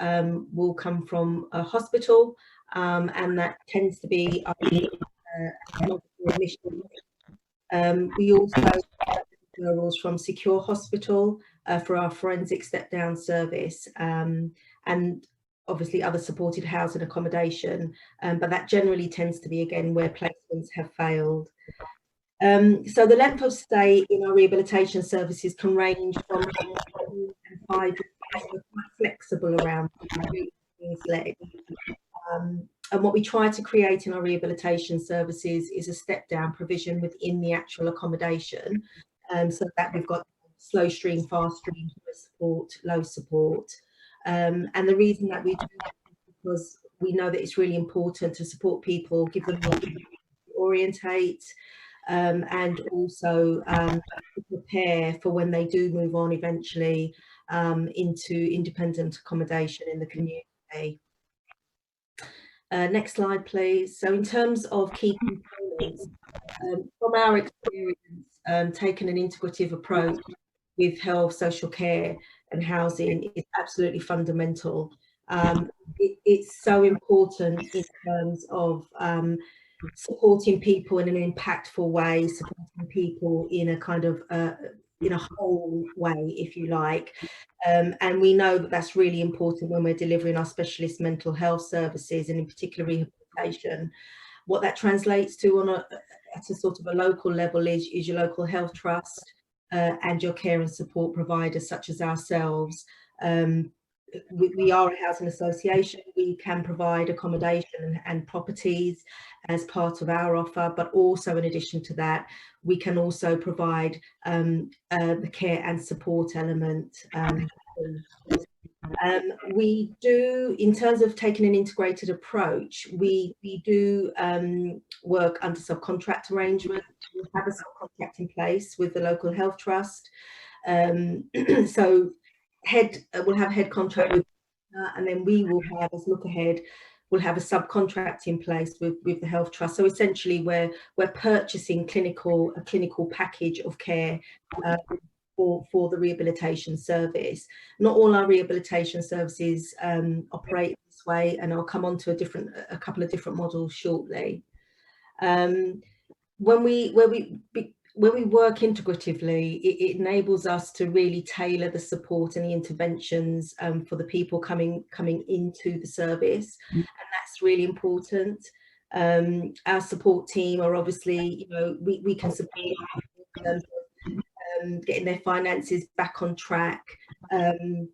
will come from a hospital, and that tends to be multiple admissions. We also have referrals from Secure Hospital for our forensic step-down service, and obviously other supported housing accommodation, but that generally tends to be, again, where placements have failed. So the length of stay in our rehabilitation services can range from 2 and 5 years, so we're quite flexible around and what we try to create in our rehabilitation services is a step-down provision within the actual accommodation, so that we've got slow stream, fast stream, support, low support. And the reason that we do that is because we know that it's really important to support people, give them time to orientate, and also prepare for when they do move on eventually into independent accommodation in the community. Next slide, please. So in terms of key components, from our experience, taking an integrative approach with health, social care and housing is absolutely fundamental. It's so important in terms of supporting people in an impactful way, supporting people in a kind of in a whole way, if you like. And we know that that's really important when we're delivering our specialist mental health services, and in particular rehabilitation. What that translates to on at a sort of a local level is your local health trust and your care and support providers such as ourselves. We are a housing association. We can provide accommodation and properties as part of our offer, but also in addition to that, we can also provide the care and support element. We do, in terms of taking an integrated approach, we do work under subcontract arrangement. We have a subcontract in place with the local health trust. So we'll have head contract with, and then we will have, as look ahead, we'll have a subcontract in place with the health trust. So essentially we're purchasing a clinical package of care for the rehabilitation service. Not all our rehabilitation services operate this way, and I'll come on to a couple of different models shortly. When we work integratively, it enables us to really tailor the support and the interventions for the people coming into the service, and that's really important. Our support team are obviously, we can support them, getting their finances back on track, and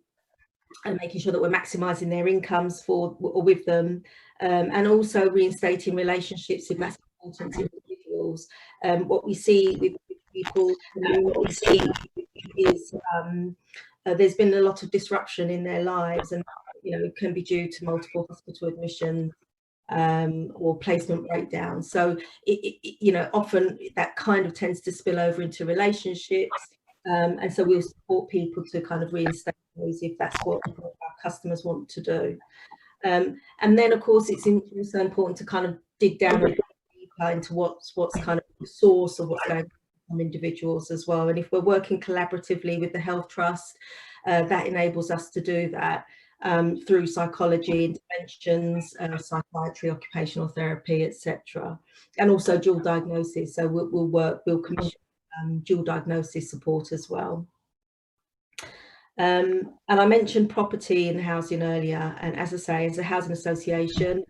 making sure that we're maximising their incomes for or with them, and also reinstating relationships if that's important to individuals. What we see with people is there's been a lot of disruption in their lives, and it can be due to multiple hospital admissions or placement breakdown. So often that kind of tends to spill over into relationships, and so we'll support people to kind of reinstate those if that's what our customers want to do. And then of course it's also important to kind of dig down a bit deeper into what's kind of the source of what's going on from individuals as well. And if we're working collaboratively with the health trust, that enables us to do that. through psychology interventions, psychiatry, occupational therapy, etc., and also dual diagnosis. So we'll commission dual diagnosis support as well. And I mentioned property and housing earlier, and as I say, as a housing association,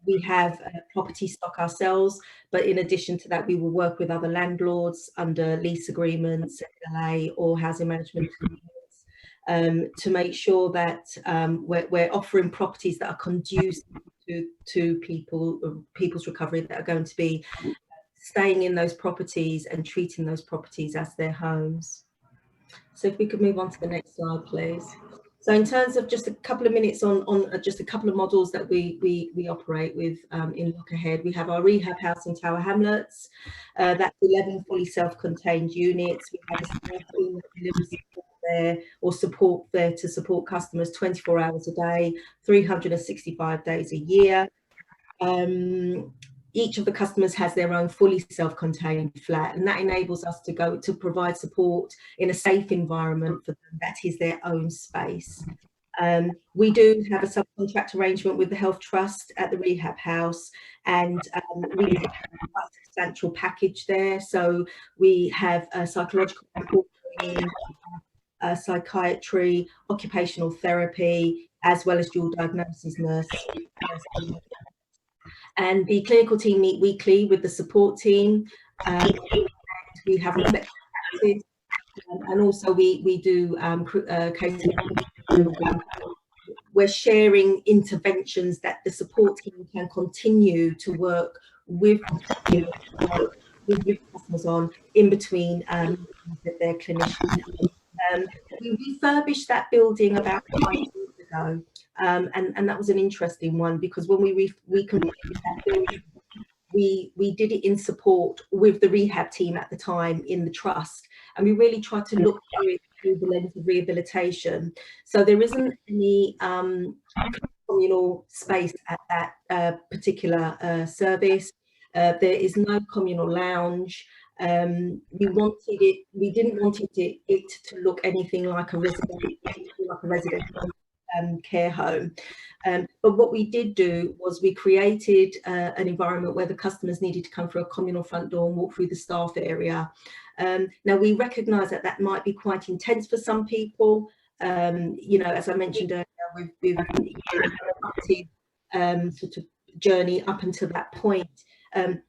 we have property stock ourselves, but in addition to that, we will work with other landlords under lease agreements, LA, or housing management agreements, to make sure that we're offering properties that are conducive to people's recovery, that are going to be staying in those properties and treating those properties as their homes. So if we could move on to the next slide, please. So in terms of just a couple of minutes on just a couple of models that we operate with in Look Ahead, we have our rehab house in Tower Hamlets. That's 11 fully self-contained units. We have a staff team that delivers support there, or support there to support customers 24 hours a day, 365 days a year. Each of the customers has their own fully self-contained flat, and that enables us to provide support in a safe environment for them. That is their own space. We do have a subcontract arrangement with the Health Trust at the rehab house, and we have a substantial package there. So we have psychological support, psychiatry, occupational therapy, as well as dual diagnosis nurse. And the clinical team meet weekly with the support team. We have reflective practice, and also we do case. We're sharing interventions that the support team can continue to work with, with customers on in between their clinicians. We refurbished that building about 5 years ago. And that was an interesting one, because when we completed that building, we did it in support with the rehab team at the time in the trust, and we really tried to look through the lens of rehabilitation. So there isn't any communal space at that particular service. There is no communal lounge. We didn't want it to look anything like a residential care home. But what we did do was we created an environment where the customers needed to come through a communal front door and walk through the staff area. Now we recognise that that might be quite intense for some people. You know, as I mentioned earlier, we've sort of journey up until that point.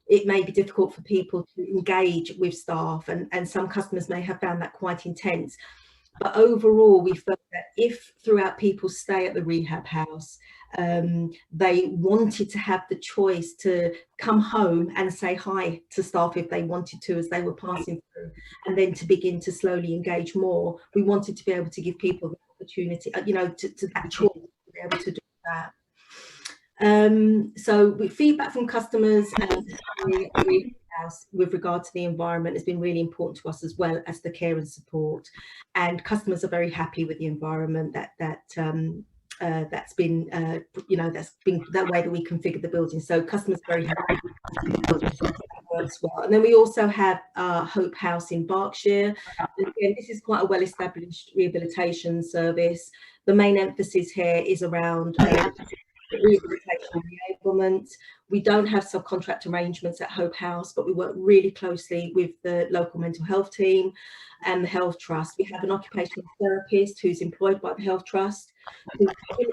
It may be difficult for people to engage with staff, and some customers may have found that quite intense. But overall, we felt that if throughout people's stay at the rehab house, they wanted to have the choice to come home and say hi to staff if they wanted to as they were passing through, and then to begin to slowly engage more, we wanted to be able to give people the opportunity, you know, to that choice, to be able to do that. So with feedback from customers and with regard to the environment has been really important to us, as well as the care and support, and customers are very happy with the environment that's been you know, that's been that way that we configured the building. So customers are very happy with the building works well. And then we also have Hope House in Berkshire. And again, this is quite a well-established rehabilitation service. The main emphasis here is around rehabilitation enablement. We don't have subcontract arrangements at Hope House, but we work really closely with the local mental health team and the Health Trust. We have an occupational therapist who's employed by the Health Trust, who's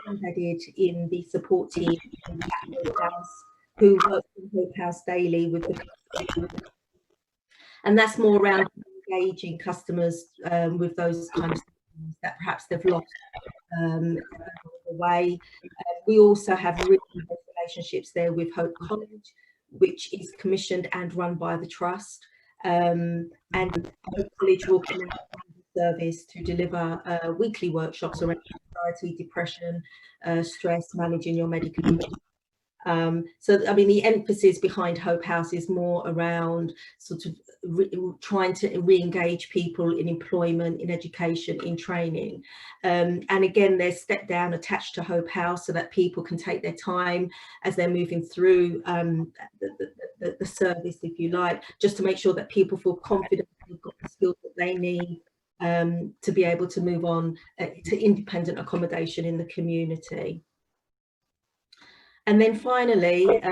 embedded in the support team at Hope House, who works in Hope House daily with the, and that's more around engaging customers with those kinds of things that perhaps they've lost along the way. We also have really good relationships there with Hope College, which is commissioned and run by the Trust. And Hope College will connect the service to deliver weekly workshops around anxiety, depression, stress, managing your medication. So, I mean, the emphasis behind Hope House is more around sort of trying to re-engage people in employment, in education, in training. And again, there's step down attached to Hope House so that people can take their time as they're moving through the service, if you like, just to make sure that people feel confident they've got the skills that they need to be able to move on to independent accommodation in the community. And then finally,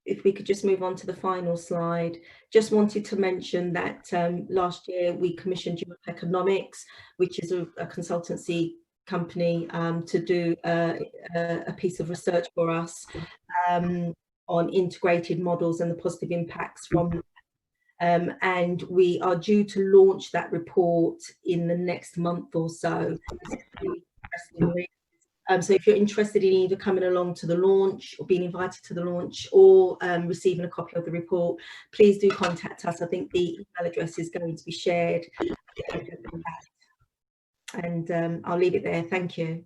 if we could just move on to the final slide, just wanted to mention that last year we commissioned GIRFT Economics, which is a consultancy company, to do a piece of research for us on integrated models and the positive impacts from and we are due to launch that report in the next month or so. So if you're interested in either coming along to the launch or being invited to the launch or receiving a copy of the report, please do contact us. I think the email address is going to be shared. And I'll leave it there. Thank you.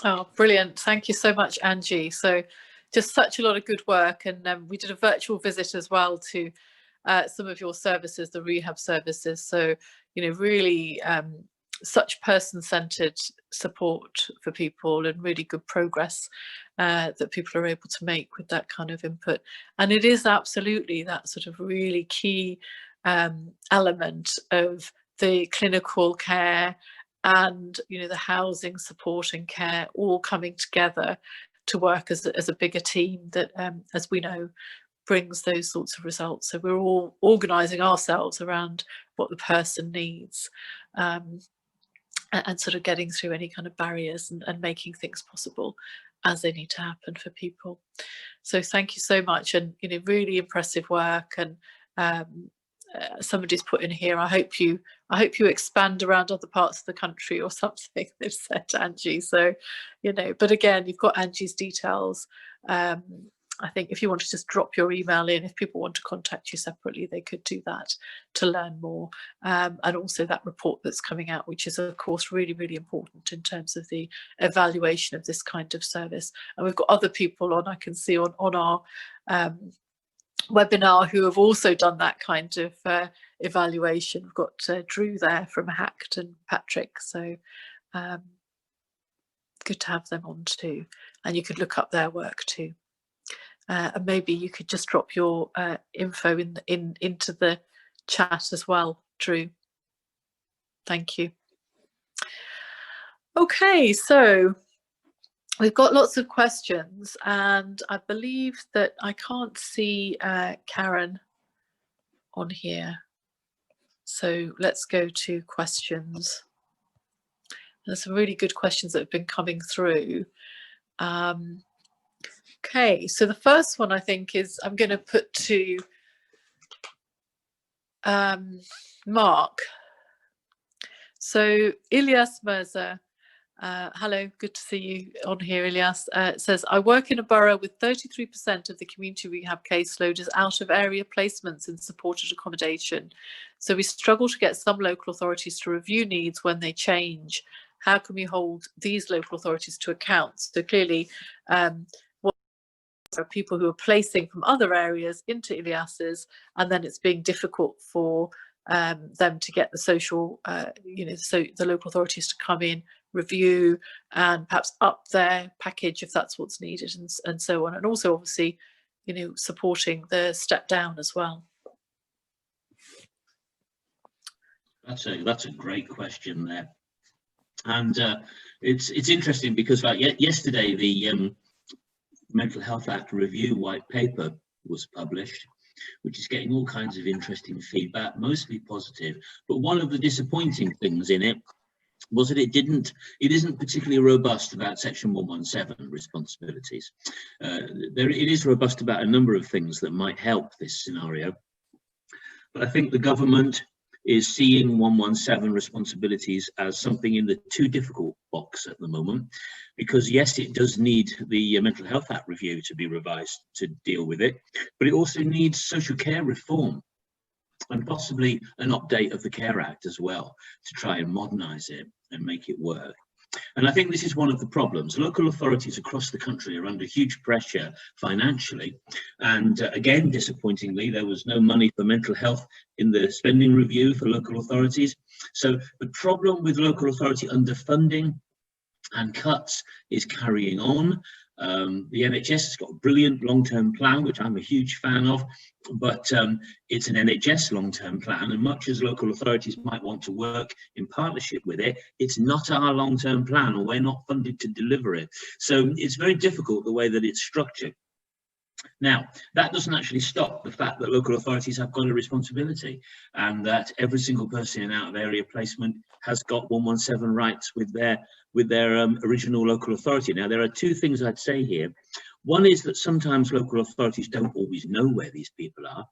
Oh, brilliant. Thank you so much, Angie. So just such a lot of good work. And we did a virtual visit as well to some of your services, the rehab services. So, you know, really such person-centered support for people and really good progress that people are able to make with that kind of input. And it is absolutely that sort of really key element of the clinical care and, you know, the housing support and care all coming together to work as a bigger team that, as we know, brings those sorts of results. So we're all organising ourselves around what the person needs and sort of getting through any kind of barriers and making things possible as they need to happen for people. So thank you so much, and, you know, really impressive work. And somebody's put in here, I hope you expand around other parts of the country or something, they've said, Angie. So, you know, but again, you've got Angie's details. I think if you want to just drop your email in, if people want to contact you separately, they could do that to learn more. And also that report that's coming out, which is of course really, really important in terms of the evaluation of this kind of service. And we've got other people on, I can see on our webinar who have also done that kind of evaluation. We've got Drew there from HACT and Patrick, so good to have them on too, and you could look up their work too. And maybe you could just drop your info into the chat as well, Drew. Thank you. Okay, so we've got lots of questions, and I believe that I can't see Karen on here. So let's go to questions. There's some really good questions that have been coming through. Okay, so the first one I think is I'm going to put to Mark. So Ilyas Mirza, hello, good to see you on here, Ilyas. Says, I work in a borough with 33% of the community rehab caseload is out of area placements in supported accommodation. So we struggle to get some local authorities to review needs when they change. How can we hold these local authorities to account? So clearly, there are people who are placing from other areas into Ilyas's, and then it's being difficult for them to get the social, you know, so the local authorities to come in, review, and perhaps up their package if that's what's needed, and so on. And also, obviously, you know, supporting the step down as well.
That's a great question there, and it's interesting because yesterday the Mental Health Act Review White Paper was published, which is getting all kinds of interesting feedback, mostly positive. But one of the disappointing things in it was that it isn't particularly robust about Section 117 responsibilities. It is robust about a number of things that might help this scenario. But I think the government is seeing 117 responsibilities as something in the too difficult box at the moment, because yes, it does need the Mental Health Act review to be revised to deal with it, but it also needs social care reform and possibly an update of the Care Act as well to try and modernise it and make it work. And I think this is one of the problems. Local authorities across the country are under huge pressure financially. And again, disappointingly, there was no money for mental health in the spending review for local authorities. So the problem with local authority underfunding and cuts is carrying on. The NHS has got a brilliant long-term plan, which I'm a huge fan of, but it's an NHS long-term plan, and much as local authorities might want to work in partnership with it, it's not our long-term plan, or we're not funded to deliver it. So it's very difficult the way that it's structured. Now, that doesn't actually stop the fact that local authorities have got a responsibility, and that every single person in out-of-area placement has got 117 rights with their original local authority. Now, there are two things I'd say here. One is that sometimes local authorities don't always know where these people are,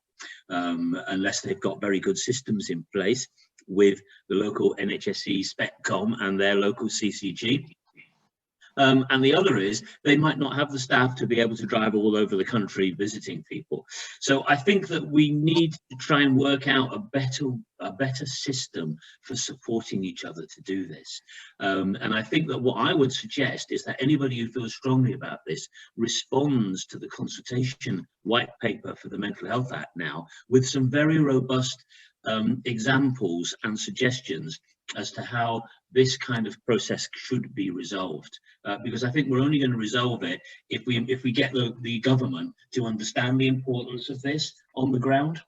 unless they've got very good systems in place with the local NHSE, SpecCom and their local CCG. And the other is they might not have the staff to be able to drive all over the country visiting people. So I think that we need to try and work out a better system for supporting each other to do this. And I think that what I would suggest is that anybody who feels strongly about this responds to the consultation white paper for the Mental Health Act now with some very robust examples and suggestions as to how this kind of process should be resolved, because I think we're only going to resolve it if we get the government to understand the importance of this on the ground.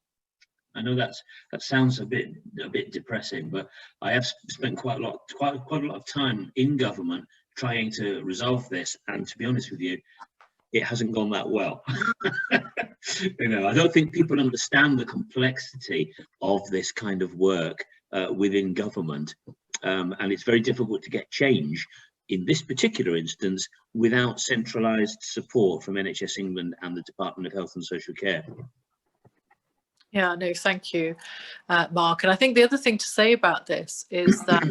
I know that sounds a bit depressing, but I have spent quite a lot of time in government trying to resolve this, and to be honest with you, it hasn't gone that well. You know, I don't think people understand the complexity of this kind of work within government, and it's very difficult to get change in this particular instance without centralised support from NHS England and the Department of Health and Social Care.
Yeah, no, thank you, Mark. And I think the other thing to say about this is that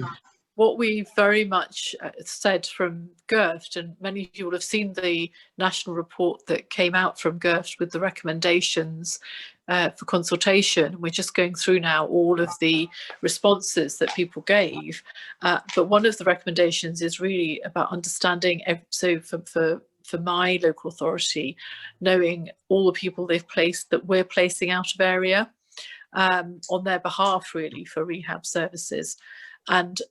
what we very much said from GIRFT, and many of you will have seen the national report that came out from GIRFT with the recommendations for consultation. We're just going through now all of the responses that people gave. But one of the recommendations is really about understanding, so for my local authority, knowing all the people they've placed that we're placing out of area on their behalf, really, for rehab services. And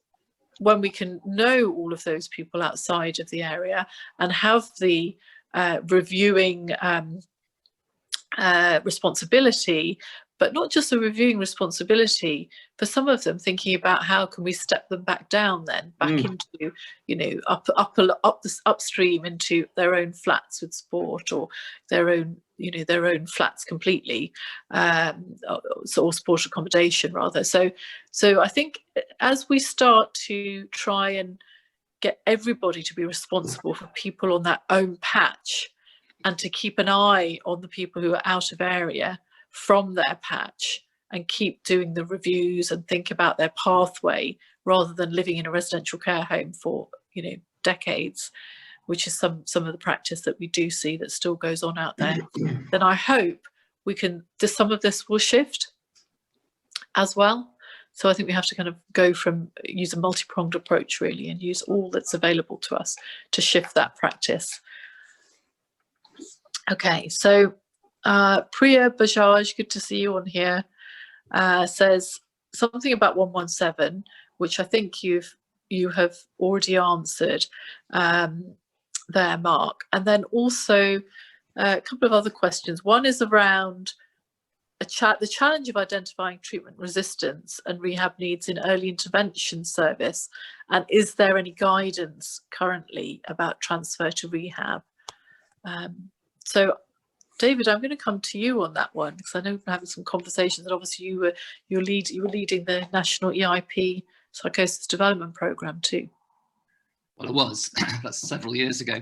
when we can know all of those people outside of the area and have the reviewing responsibility, but not just a reviewing responsibility, for some of them thinking about how can we step them back down then, back into, you know, upstream into their own flats with sport, or their own, you know, their own flats completely, or sport accommodation rather. So I think as we start to try and get everybody to be responsible for people on their own patch, and to keep an eye on the people who are out of area from their patch, and keep doing the reviews and think about their pathway rather than living in a residential care home for, you know, decades, which is some of the practice that we do see that still goes on out there, then I hope we can, some of this will shift as well. So I think we have to kind of go from, use a multi-pronged approach really, and use all that's available to us to shift that practice. Okay, so Priya Bajaj, good to see you on here, says something about 117, which I think you have already answered there, Mark. And then also a couple of other questions. One is around the challenge of identifying treatment resistance and rehab needs in early intervention service, and is there any guidance currently about transfer to rehab? So David, I'm going to come to you on that one, because I know we're having some conversations, and obviously you were leading the National EIP Psychosis Development Programme too.
Well, it was. That's several years ago.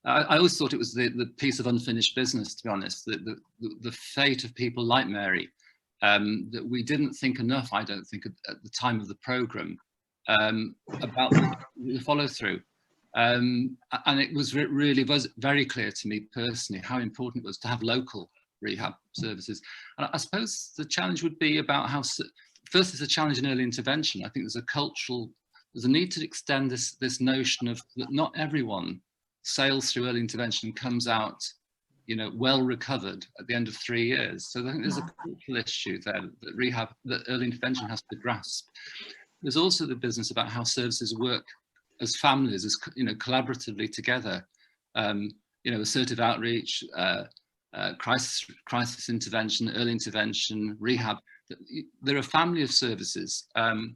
I always thought it was the piece of unfinished business, to be honest, the fate of people like Mary, that we didn't think enough, I don't think, at the time of the programme, about the follow-through. And it was really was very clear to me personally how important it was to have local rehab services. And I suppose the challenge would be about how, first there's a challenge in early intervention. I think there's a need to extend this notion of that not everyone sails through early intervention and comes out, you know, well recovered at the end of 3 years. So I think there's a cultural issue there that early intervention has to grasp. There's also the business about how services work as families, as collaboratively together. Assertive outreach, crisis intervention, early intervention, rehab. They're a family of services, and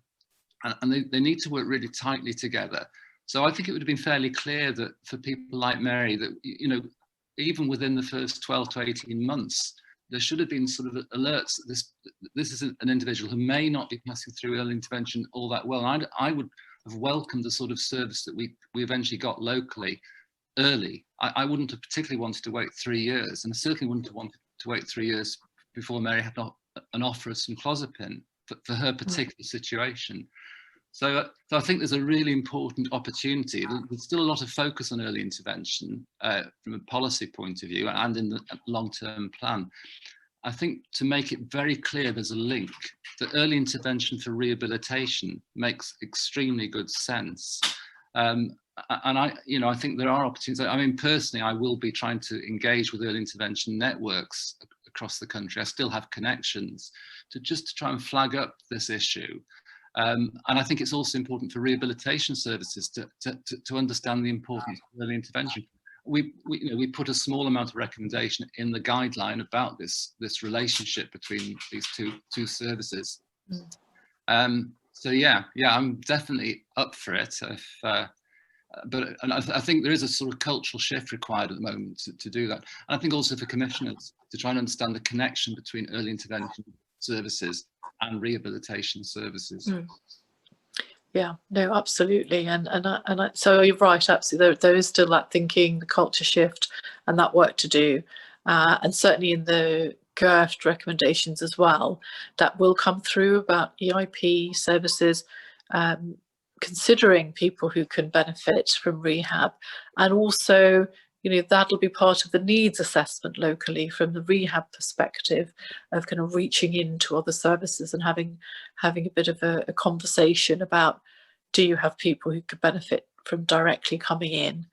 they need to work really tightly together. So I think it would have been fairly clear that for people like Mary, that even within the first 12 to 18 months, there should have been sort of alerts that this is an individual who may not be passing through early intervention all that well. And I would have welcomed the sort of service that we eventually got locally early. I wouldn't have particularly wanted to wait 3 years, and I certainly wouldn't have wanted to wait 3 years before Mary had an offer of some clozapine for her particular situation. So I think there's a really important opportunity. There's still a lot of focus on early intervention from a policy point of view and in the long-term plan. I think to make it very clear there's a link, that early intervention for rehabilitation makes extremely good sense. And I think there are opportunities. I mean, personally, I will be trying to engage with early intervention networks across the country. I still have connections to try and flag up this issue. And I think it's also important for rehabilitation services to understand the importance of early intervention. We put a small amount of recommendation in the guideline about this relationship between these two services. So yeah, I'm definitely up for it. But I think there is a sort of cultural shift required at the moment to do that. And I think also for commissioners to try and understand the connection between early intervention services and rehabilitation services.
Yeah, no, absolutely, and so you're right, absolutely. There is still that thinking, the culture shift, and that work to do, and certainly in the GIRFT recommendations as well, that will come through about EIP services, considering people who can benefit from rehab, and also that'll be part of the needs assessment locally from the rehab perspective of kind of reaching into other services and having a bit of a conversation about, do you have people who could benefit from directly coming in?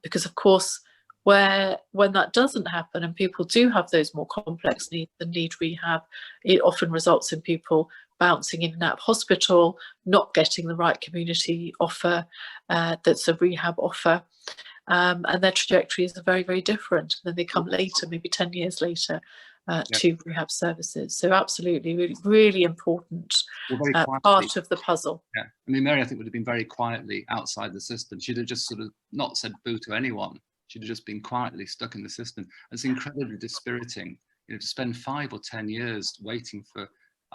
Because of course, when that doesn't happen and people do have those more complex needs and need rehab, it often results in people bouncing in and out of hospital, not getting the right community offer that's a rehab offer. And their trajectories are very, very different. And then they come later, maybe 10 years later, to rehab services. So absolutely, really, really important part of the puzzle.
Yeah, I mean, Mary, I think, would have been very quietly outside the system. She'd have just sort of not said boo to anyone. She'd have just been quietly stuck in the system. It's incredibly dispiriting, to spend 5 or 10 years waiting for.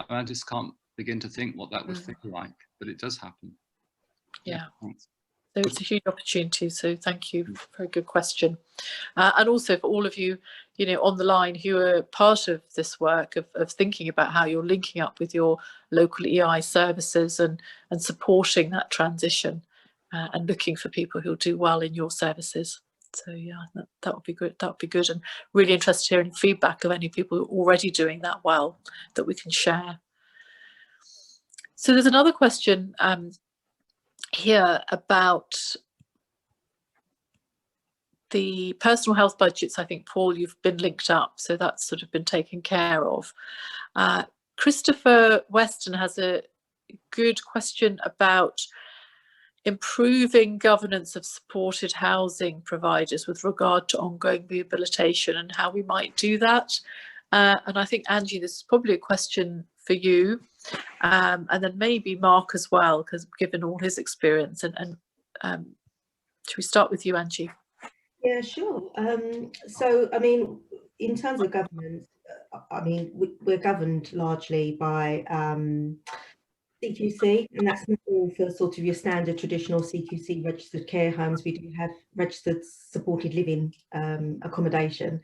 I just can't begin to think what that would feel like, but it does happen.
Yeah. So it's a huge opportunity. So thank you. Very good question. And also for all of you, on the line who are part of this work of thinking about how you're linking up with your local EI services and supporting that transition and looking for people who'll do well in your services. So yeah, that would be good. That would be good. And really interested in hearing feedback of any people who are already doing that well that we can share. So there's another question here about the personal health budgets. I think, Paul, you've been linked up, so that's sort of been taken care of. Christopher Weston has a good question about improving governance of supported housing providers with regard to ongoing rehabilitation and how we might do that. And I think, Angie, this is probably a question for you, and then maybe Mark as well, because given all his experience. And should we start with you, Angie?
Yeah, sure. So, I mean, in terms of governance, I mean, we're governed largely by CQC, and that's not all for sort of your standard traditional CQC registered care homes. We do have registered supported living accommodation.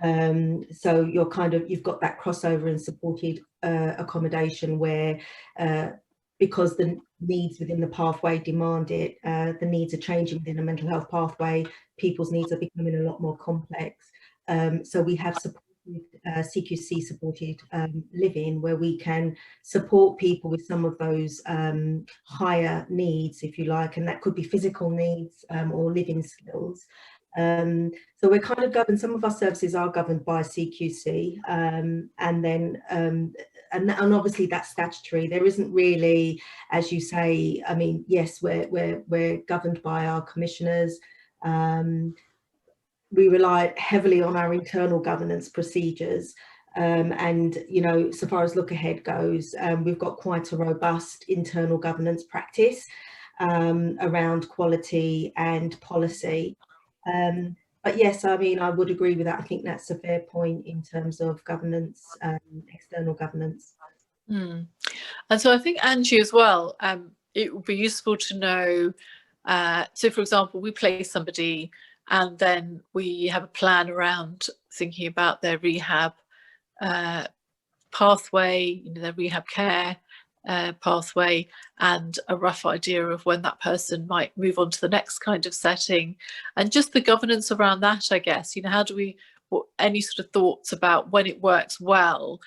So you've got that crossover in supported accommodation where because the needs within the pathway demand it, the needs are changing within a mental health pathway, people's needs are becoming a lot more complex. So we have supported CQC supported living, where we can support people with some of those higher needs, if you like, and that could be physical needs or living skills. So we're kind of governed, some of our services are governed by CQC, and then and obviously that's statutory. There isn't really, as you say, I mean, yes, we're governed by our commissioners. We rely heavily on our internal governance procedures. And, you know, so far as Look Ahead goes, we've got quite a robust internal governance practice around quality and policy. But yes, I mean, I would agree with that. I think that's a fair point in terms of governance, external governance.
And so I think, Angie, as well, it would be useful to know, so for example, we place somebody and then we have a plan around thinking about their rehab pathway, you know, their rehab care pathway, and a rough idea of when that person might move on to the next kind of setting, and just the governance around that, I guess. You know, how do we, any sort of thoughts about when it works well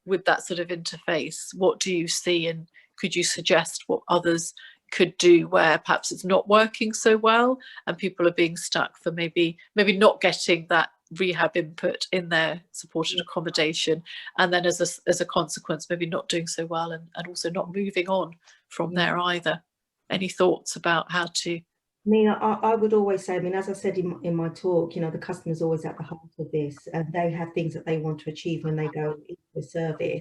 with that sort of interface? What do you see, and could you suggest what others could do where perhaps it's not working so well and people are being stuck for maybe not getting that rehab input in their supported accommodation, and then as a consequence maybe not doing so well and also not moving on from there either? Any thoughts about how to?
I mean, I would always say, I mean, as I said in my talk, you know, the customer's always at the heart of this, and they have things that they want to achieve when they go into a service.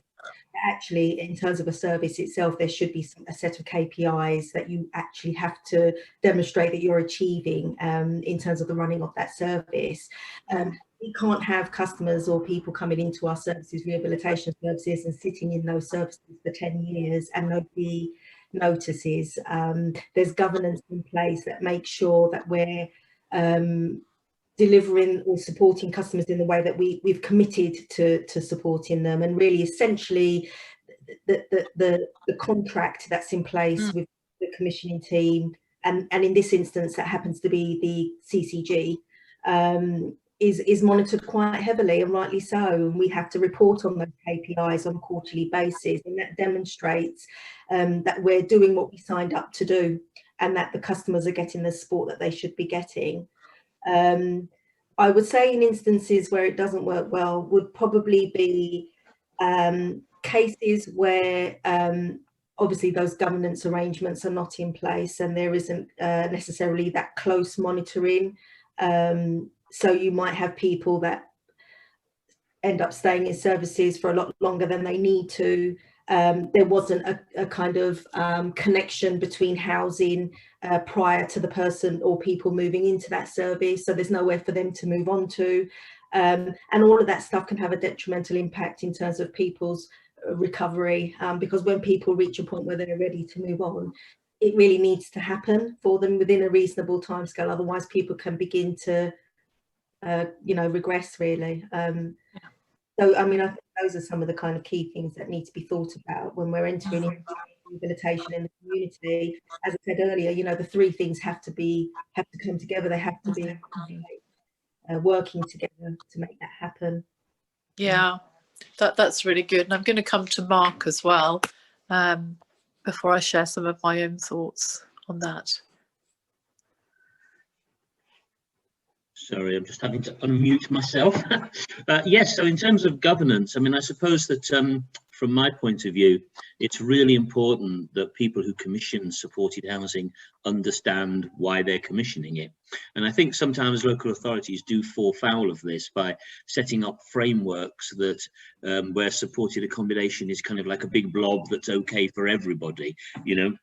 Actually, in terms of a service itself, there should be a set of KPIs that you actually have to demonstrate that you're achieving in terms of the running of that service. We can't have customers or people coming into our services, rehabilitation services, and sitting in those services for 10 years and nobody notices. There's governance in place that makes sure that we're delivering or supporting customers in the way that we've committed to supporting them, and really essentially the contract that's in place with the commissioning team, and in this instance that happens to be the CCG, is monitored quite heavily, and rightly so, and we have to report on those KPIs on a quarterly basis, and that demonstrates that we're doing what we signed up to do and that the customers are getting the support that they should be getting. I would say in instances where it doesn't work well would probably be cases where obviously those governance arrangements are not in place and there isn't necessarily that close monitoring. So you might have people that end up staying in services for a lot longer than they need to. There wasn't a kind of connection between housing prior to the person or people moving into that service, so there's nowhere for them to move on to, and all of that stuff can have a detrimental impact in terms of people's recovery, because when people reach a point where they're ready to move on, it really needs to happen for them within a reasonable timescale, otherwise people can begin to regress really. So, I mean, I think those are some of the kind of key things that need to be thought about when we're entering into rehabilitation in the community. As I said earlier, you know, the three things have to come together. They have to be working together to make that happen.
Yeah, that's really good. And I'm going to come to Mark as well before I share some of my own thoughts on that.
Sorry, I'm just having to unmute myself. Yes, so in terms of governance, I mean, I suppose that from my point of view, it's really important that people who commission supported housing understand why they're commissioning it. And I think sometimes local authorities do fall foul of this by setting up frameworks that where supported accommodation is kind of like a big blob that's okay for everybody, you know.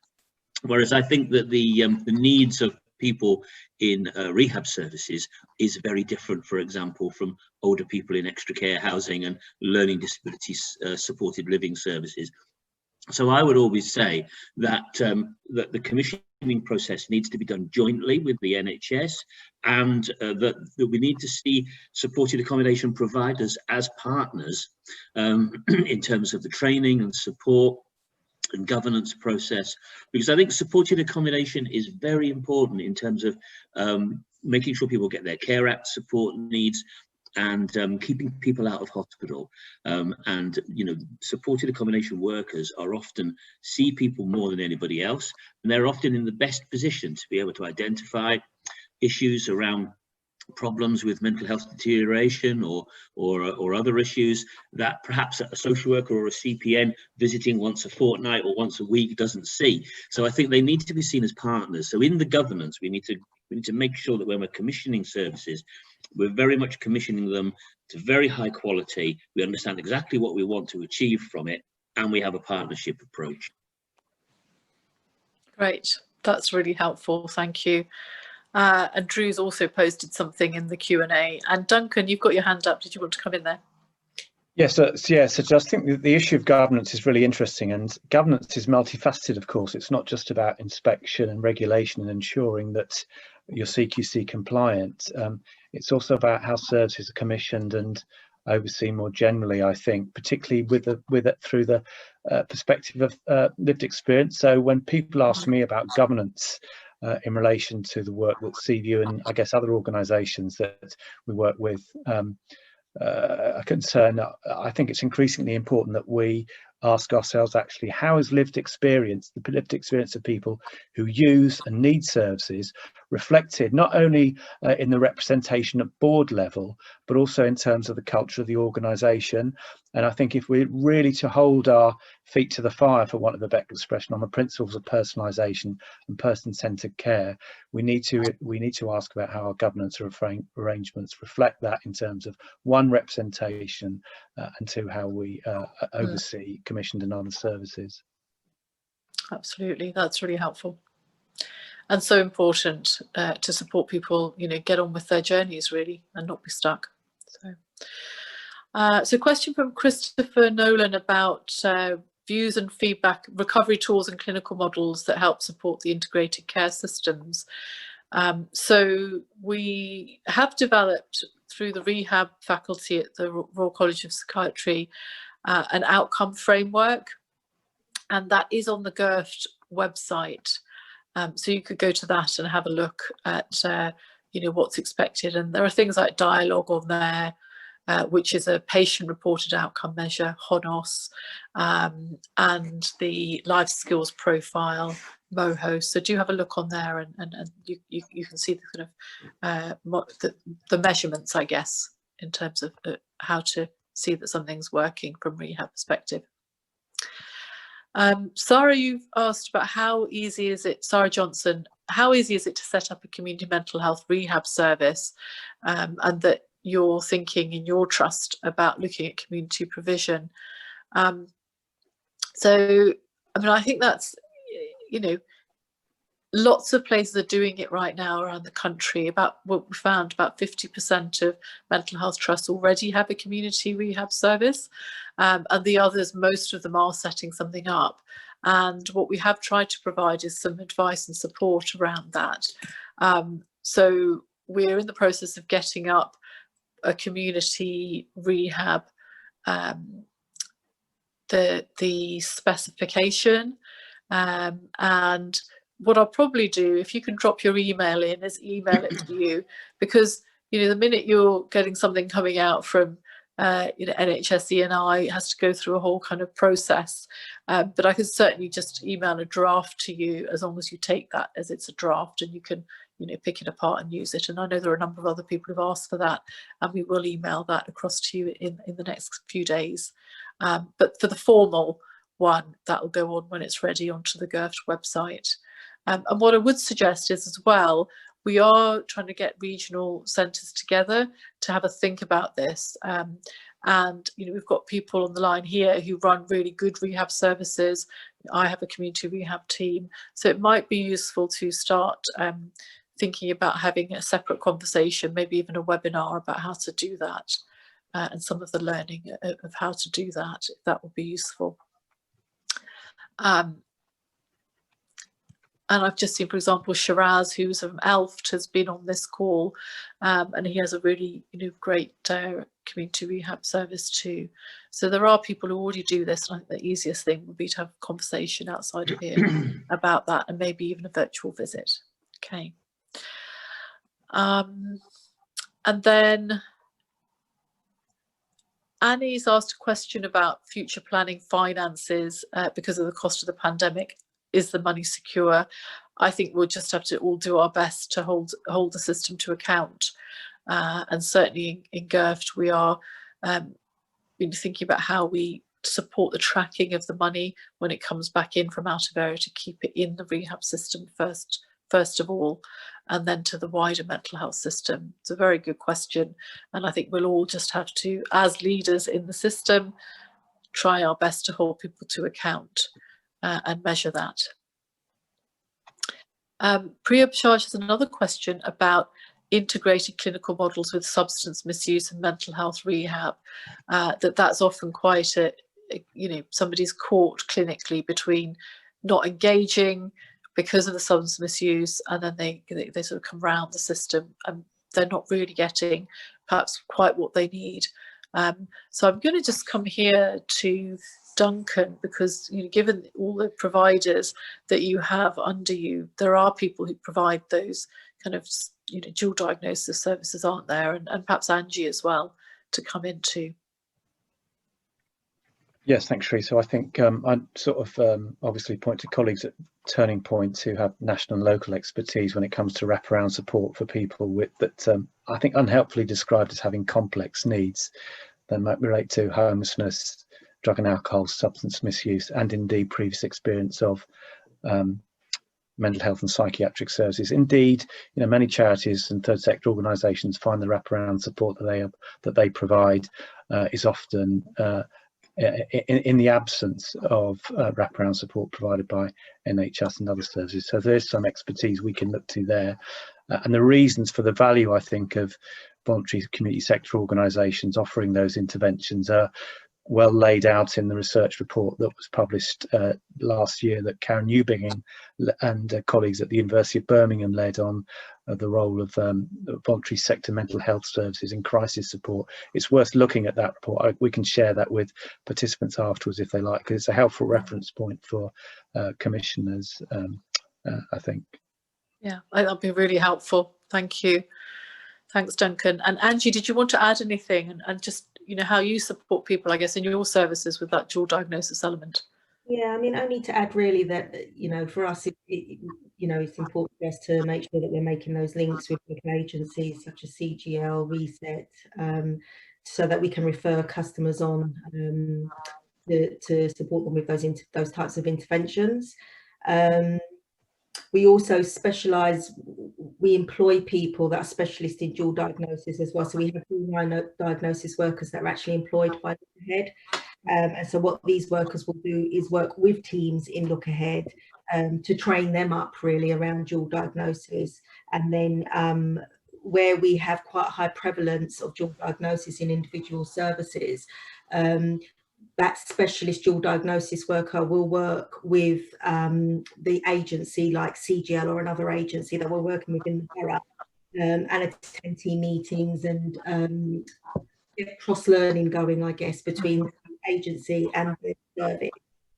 Whereas I think that the needs of people in rehab services is very different, for example, from older people in extra care housing and learning disabilities supported living services. So I would always say that that the commissioning process needs to be done jointly with the NHS, and that we need to see supported accommodation providers as partners in terms of the training and support and governance process, because I think supported accommodation is very important in terms of making sure people get their Care Act support needs and keeping people out of hospital. And, you know, supported accommodation workers are often see people more than anybody else, and they're often in the best position to be able to identify issues around problems with mental health deterioration or other issues that perhaps a social worker or a CPN visiting once a fortnight or once a week doesn't see. So I think they need to be seen as partners. So in the governance, we need to make sure that when we're commissioning services, we're very much commissioning them to very high quality. We understand exactly what we want to achieve from it, and we have a partnership approach.
Great, that's really helpful, thank you. And Drew's also posted something in the Q&A. And Duncan, you've got your hand up. Did you want to come in there?
Yes, so I just think that the issue of governance is really interesting, and governance is multifaceted, of course. It's not just about inspection and regulation and ensuring that you're CQC compliant. It's also about how services are commissioned and overseen more generally, I think, particularly through the perspective of lived experience. So when people ask me about governance in relation to the work that Seaview and I guess other organisations that we work with are concerned, I think it's increasingly important that we ask ourselves, actually, how is lived experience, the lived experience of people who use and need services, reflected not only in the representation at board level, but also in terms of the culture of the organisation. And I think if we're really to hold our feet to the fire, for want of a better expression, on the principles of personalisation and person-centred care, we need to ask about how our governance arrangements reflect that in terms of, one, representation, and two, how we oversee commissioned and other services. Absolutely,
that's really helpful. And so important to support people, get on with their journeys really and not be stuck. So question from Christopher Nolan about views and feedback, recovery tools and clinical models that help support the integrated care systems. So we have developed through the rehab faculty at the Royal College of Psychiatry an outcome framework, and that is on the GIRFT website. So you could go to that and have a look at what's expected, and there are things like dialogue on there, which is a patient reported outcome measure, HONOS, and the life skills profile, MOHO. So do have a look on there, and you can see the kind of the measurements, I guess, in terms of how to see that something's working from rehab perspective. Sarah, you've asked about how easy is it, Sarah Johnson, how easy is it to set up a community mental health rehab service, and that you're thinking in your trust about looking at community provision. So, I mean, I think that's, lots of places are doing it right now around the country. About what we found, about 50% of mental health trusts already have a community rehab service, and the others, most of them are setting something up. And what we have tried to provide is some advice and support around that. So we're in the process of getting up a community rehab, the specification, and what I'll probably do, if you can drop your email in, is email it to you, because the minute you're getting something coming out from NHS E&I, has to go through a whole kind of process, but I can certainly just email a draft to you, as long as you take that as it's a draft and you can pick it apart and use it. And I know there are a number of other people who've asked for that, and we will email that across to you in the next few days. But for the formal one, that will go on when it's ready onto the GIRFT website. And what I would suggest is, as well, we are trying to get regional centres together to have a think about this. And we've got people on the line here who run really good rehab services. I have a community rehab team, so it might be useful to start thinking about having a separate conversation, maybe even a webinar about how to do that, and some of the learning of how to do that, if that would be useful. And I've just seen, for example, Shiraz, who's from ELFT, has been on this call, and he has a really great community rehab service too. So there are people who already do this, and I think the easiest thing would be to have a conversation outside of here about that, and maybe even a virtual visit. Okay. And then Annie's asked a question about future planning finances because of the cost of the pandemic. Is the money secure? I think we'll just have to all do our best to hold the system to account. And certainly in GIRFT, we are thinking about how we support the tracking of the money when it comes back in from out of area, to keep it in the rehab system first of all, and then to the wider mental health system. It's a very good question, and I think we'll all just have to, as leaders in the system, try our best to hold people to account and measure that. Priya Bajaj has another question about integrated clinical models with substance misuse and mental health rehab. That's often quite a, somebody's caught clinically between not engaging because of the substance misuse, and then they sort of come round the system and they're not really getting perhaps quite what they need. So I'm going to just come here to Duncan, because given all the providers that you have under you, there are people who provide those kind of dual diagnosis services, aren't there? And perhaps Angie as well to come into.
Yes, thanks, Sri. So I think I'd sort of obviously point to colleagues at Turning Point who have national and local expertise when it comes to wraparound support for people with that I think unhelpfully described as having complex needs that might relate to homelessness, drug and alcohol, substance misuse, and indeed previous experience of mental health and psychiatric services. Indeed, many charities and third sector organisations find the wraparound support that they provide is often in the absence of wraparound support provided by NHS and other services. So there's some expertise we can look to there. And the reasons for the value, I think, of voluntary community sector organisations offering those interventions are well laid out in the research report that was published last year that Karen Newbingham and colleagues at the University of Birmingham led on the role of voluntary sector mental health services in crisis support. It's worth looking at that report. We can share that with participants afterwards if they like, because it's a helpful reference point for commissioners, I think. Yeah,
that'd be really helpful. Thank you. Thanks, Duncan. And Angie, did you want to add anything and just how you support people, I guess, in your services with that dual diagnosis element?
Yeah, I mean, only to add really that, for us, it's important for us to make sure that we're making those links with local agencies such as CGL, Reset, so that we can refer customers on to support them with those types of interventions. We also we employ people that are specialists in dual diagnosis as well. So we have dual diagnosis workers that are actually employed by Look Ahead. And so what these workers will do is work with teams in Look Ahead to train them up really around dual diagnosis. And then where we have quite a high prevalence of dual diagnosis in individual services, that specialist dual diagnosis worker will work with the agency like CGL or another agency that we're working with in the borough and attend team meetings and get cross-learning going, I guess, between the agency and the service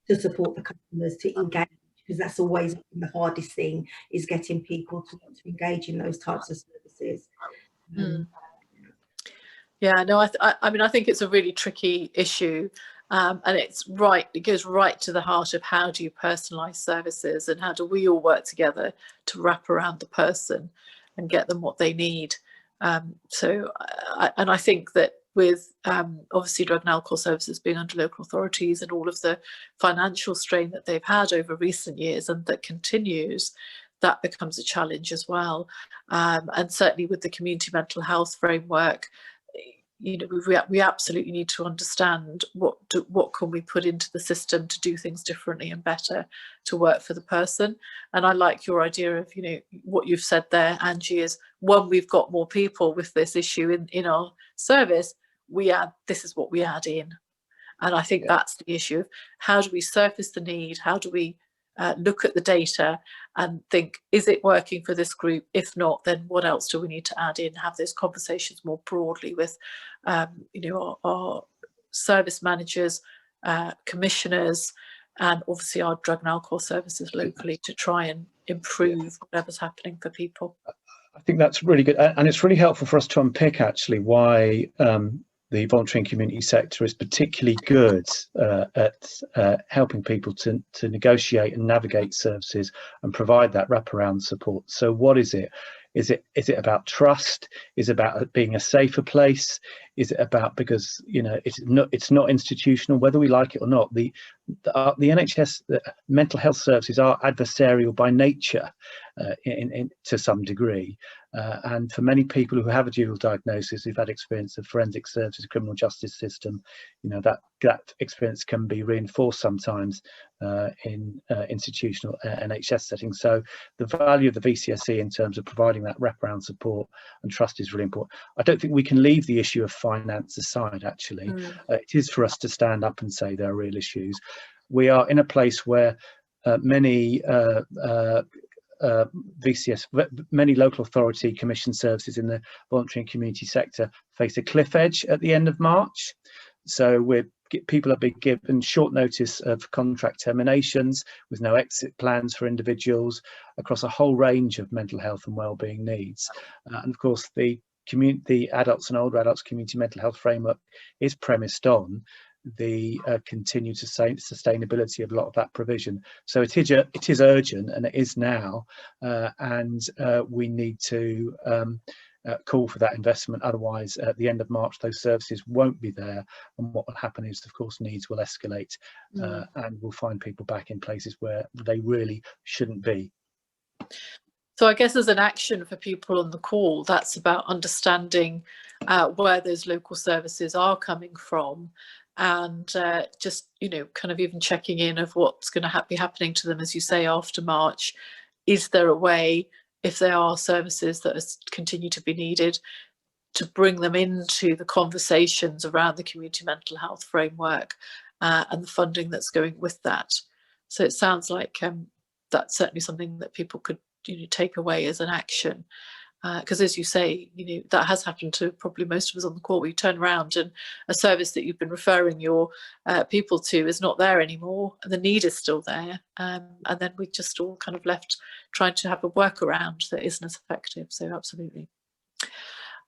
to support the customers to engage, because that's always the hardest thing, is getting people to want to engage in those types of services.
Yeah, no, I mean, I think it's a really tricky issue. And it goes right to the heart of how do you personalise services and how do we all work together to wrap around the person and get them what they need. And I think that with obviously drug and alcohol services being under local authorities and all of the financial strain that they've had over recent years and that continues, that becomes a challenge as well. And certainly with the community mental health framework, we absolutely need to understand what can we put into the system to do things differently and better to work for the person. And I like your idea of what you've said there, Angie, is when we've got more people with this issue in our service, this is what we add in. And I think that's the issue of how do we surface the need, how do we look at the data and think, is it working for this group? If not, then what else do we need to add in? Have those conversations more broadly with our service managers, commissioners, and obviously our drug and alcohol services locally to try and improve whatever's happening for people.
I think that's really good, and it's really helpful for us to unpick actually why the voluntary and community sector is particularly good at helping people to negotiate and navigate services and provide that wraparound support. So what is it? Is it about trust? Is it about being a safer place? Is it about, because it's not institutional, whether we like it or not? The NHS, the mental health services are adversarial by nature, to some degree, and for many people who have a dual diagnosis, who've had experience of forensic services, criminal justice system, that experience can be reinforced sometimes in institutional NHS settings. So the value of the VCSE in terms of providing that wraparound support and trust is really important. I don't think we can leave the issue of finance aside, actually. It is for us to stand up and say there are real issues. We are in a place where many many local authority commission services in the voluntary and community sector face a cliff edge at the end of March. So people are being given short notice of contract terminations with no exit plans for individuals across a whole range of mental health and wellbeing needs. And of course, the adults and older adults community mental health framework is premised on the continued sustainability of a lot of that provision. So it is urgent, and it is now, and we need to call for that investment. Otherwise, at the end of March, those services won't be there, and what will happen is, of course, needs will escalate, and we'll find people back in places where they really shouldn't be.
So I guess as an action for people on the call, that's about understanding where those local services are coming from, and just kind of even checking in of what's going to be happening to them, as you say, after March. Is there a way, if there are services that continue to be needed, to bring them into the conversations around the community mental health framework and the funding that's going with that? So it sounds like that's certainly something that people could take away as an action. Because as you say, that has happened to probably most of us on the call. We turn around and a service that you've been referring your people to is not there anymore, and the need is still there, and then we're just all kind of left trying to have a workaround that isn't as effective. So absolutely.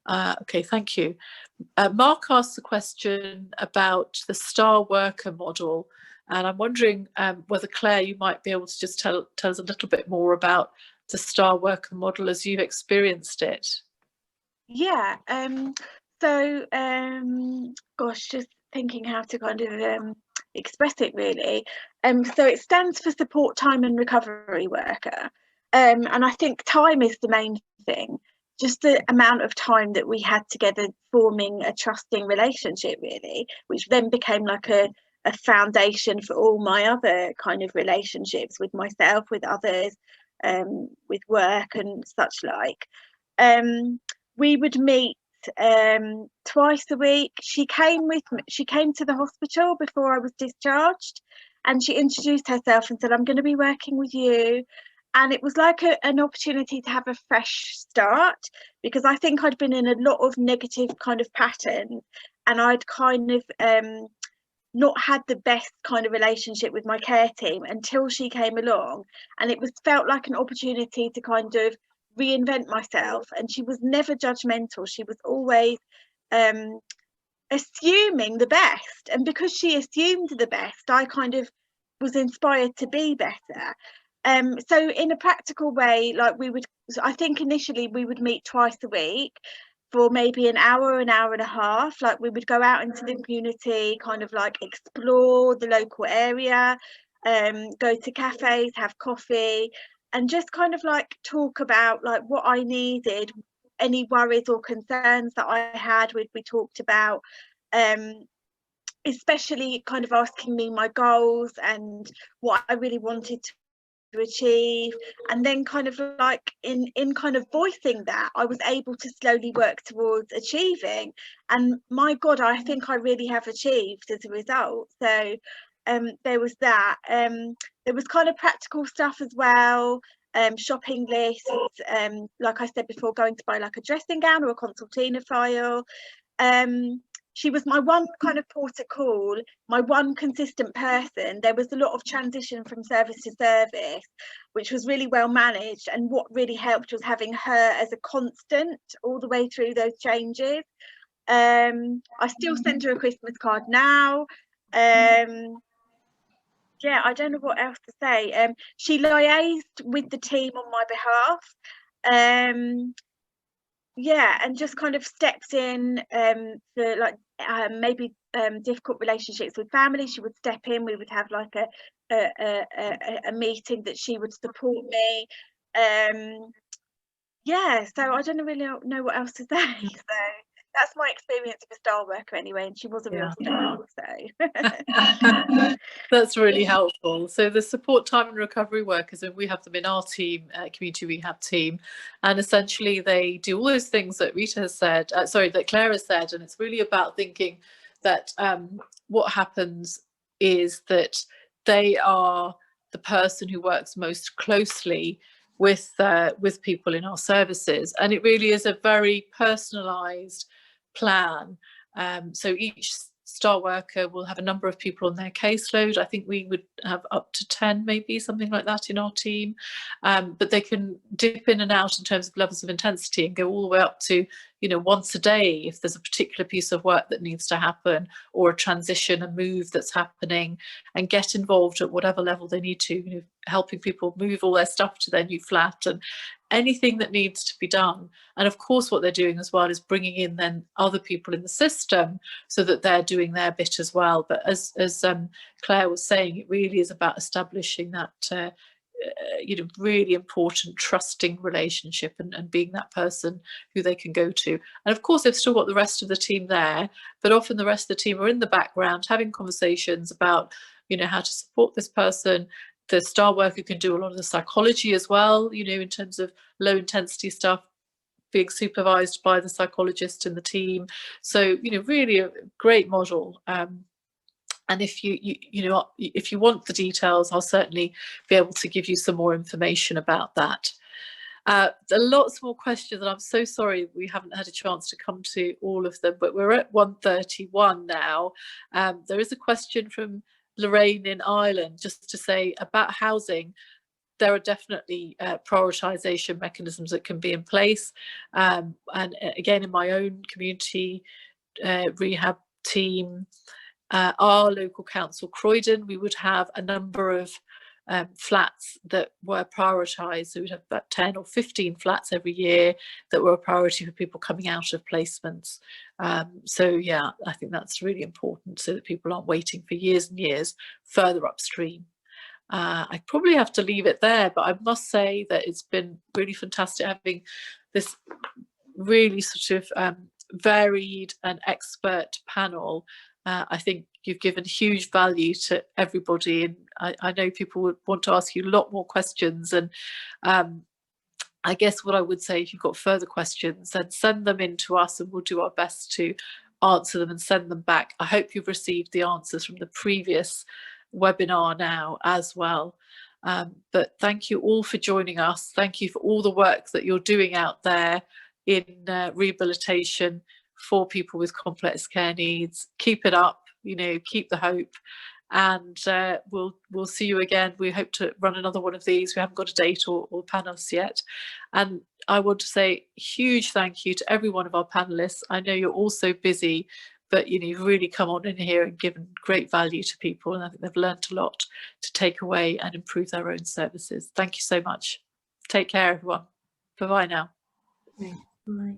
Okay, thank you. Mark asked a question about the star worker model, and I'm wondering whether, Claire, you might be able to just tell us a little bit more about the star worker model as you've experienced it.
Yeah, gosh, just thinking how to kind of express it really. So it stands for support time and recovery worker, and I think time is the main thing, just the amount of time that we had together forming a trusting relationship really, which then became like a foundation for all my other kind of relationships with myself, with others, with work and such like. We would meet twice a week. She came to the hospital before I was discharged, and she introduced herself and said, I'm going to be working with you. And it was like an opportunity to have a fresh start, because I think I'd been in a lot of negative kind of patterns, and I'd kind of not had the best kind of relationship with my care team until she came along, and it felt like an opportunity to kind of reinvent myself. And she was never judgmental. She was always assuming the best, and because she assumed the best, I kind of was inspired to be better. So in a practical way, like I think initially we would meet twice a week for maybe an hour and a half. Like we would go out into the community, kind of like explore the local area, go to cafes, have coffee, and just kind of like talk about like what I needed, any worries or concerns that I had. We talked about, especially kind of asking me my goals and what I really wanted to achieve, and then kind of like in kind of voicing that, I was able to slowly work towards achieving, and my God, I think I really have achieved as a result. So there was that. There was kind of practical stuff as well, shopping lists, like I said before, going to buy like a dressing gown or a concertina file. She was my one kind of port of call, my one consistent person. There was a lot of transition from service to service, which was really well managed. And what really helped was having her as a constant all the way through those changes. I still send her a Christmas card now. Yeah, I don't know what else to say. She liaised with the team on my behalf. Yeah, and just kind of steps in for like maybe difficult relationships with family. She would step in. We would have like a meeting that she would support me. Yeah, so I don't really know what else to say. So that's my experience of a star worker anyway, and she was a real star. So
that's really helpful. So the support time and recovery workers, and we have them in our team, community rehab team, and essentially they do all those things that Rita has said, that Claire has said, and it's really about thinking that what happens is that they are the person who works most closely with people in our services, and it really is a very personalised plan. So each star worker will have a number of people on their caseload. I think we would have up to 10, maybe something like that in our team, but they can dip in and out in terms of levels of intensity and go all the way up to, you know, once a day if there's a particular piece of work that needs to happen, or a transition, a move that's happening, and get involved at whatever level they need to, you know, helping people move all their stuff to their new flat and anything that needs to be done. And of course what they're doing as well is bringing in then other people in the system so that they're doing their bit as well. But as Claire was saying, it really is about establishing that you know, really important trusting relationship and being that person who they can go to. And of course they've still got the rest of the team there, but often the rest of the team are in the background having conversations about, you know, how to support this person. The star worker can do a lot of the psychology as well, you know, in terms of low intensity stuff, being supervised by the psychologist in the team. So, you know, really a great model. And if you know, if you want the details, I'll certainly be able to give you some more information about that. There are lots more questions, and I'm so sorry we haven't had a chance to come to all of them, but we're at 1:31 now. There is a question from Lorraine in Ireland, just to say about housing. There are definitely prioritisation mechanisms that can be in place. And again, in my own community rehab team, our local council, Croydon, we would have a number of flats that were prioritised. So we'd have about 10 or 15 flats every year that were a priority for people coming out of placements. So yeah, I think that's really important so that people aren't waiting for years and years further upstream. I probably have to leave it there, but I must say that it's been really fantastic having this really sort of varied and expert panel. I think you've given huge value to everybody, and I know people would want to ask you a lot more questions. And I guess what I would say, if you've got further questions, then send them in to us and we'll do our best to answer them and send them back. I hope you've received the answers from the previous webinar now as well. But thank you all for joining us. Thank you for all the work that you're doing out there in rehabilitation for people with complex care needs. Keep it up, you know, keep the hope, and we'll see you again. We hope to run another one of these. We haven't got a date or panelists yet. And I want to say a huge thank you to every one of our panelists. I know you're all so busy, but you know, you've really come on in here and given great value to people, and I think they've learned a lot to take away and improve their own services. Thank you so much. Take care, everyone. Bye-bye now.
Bye.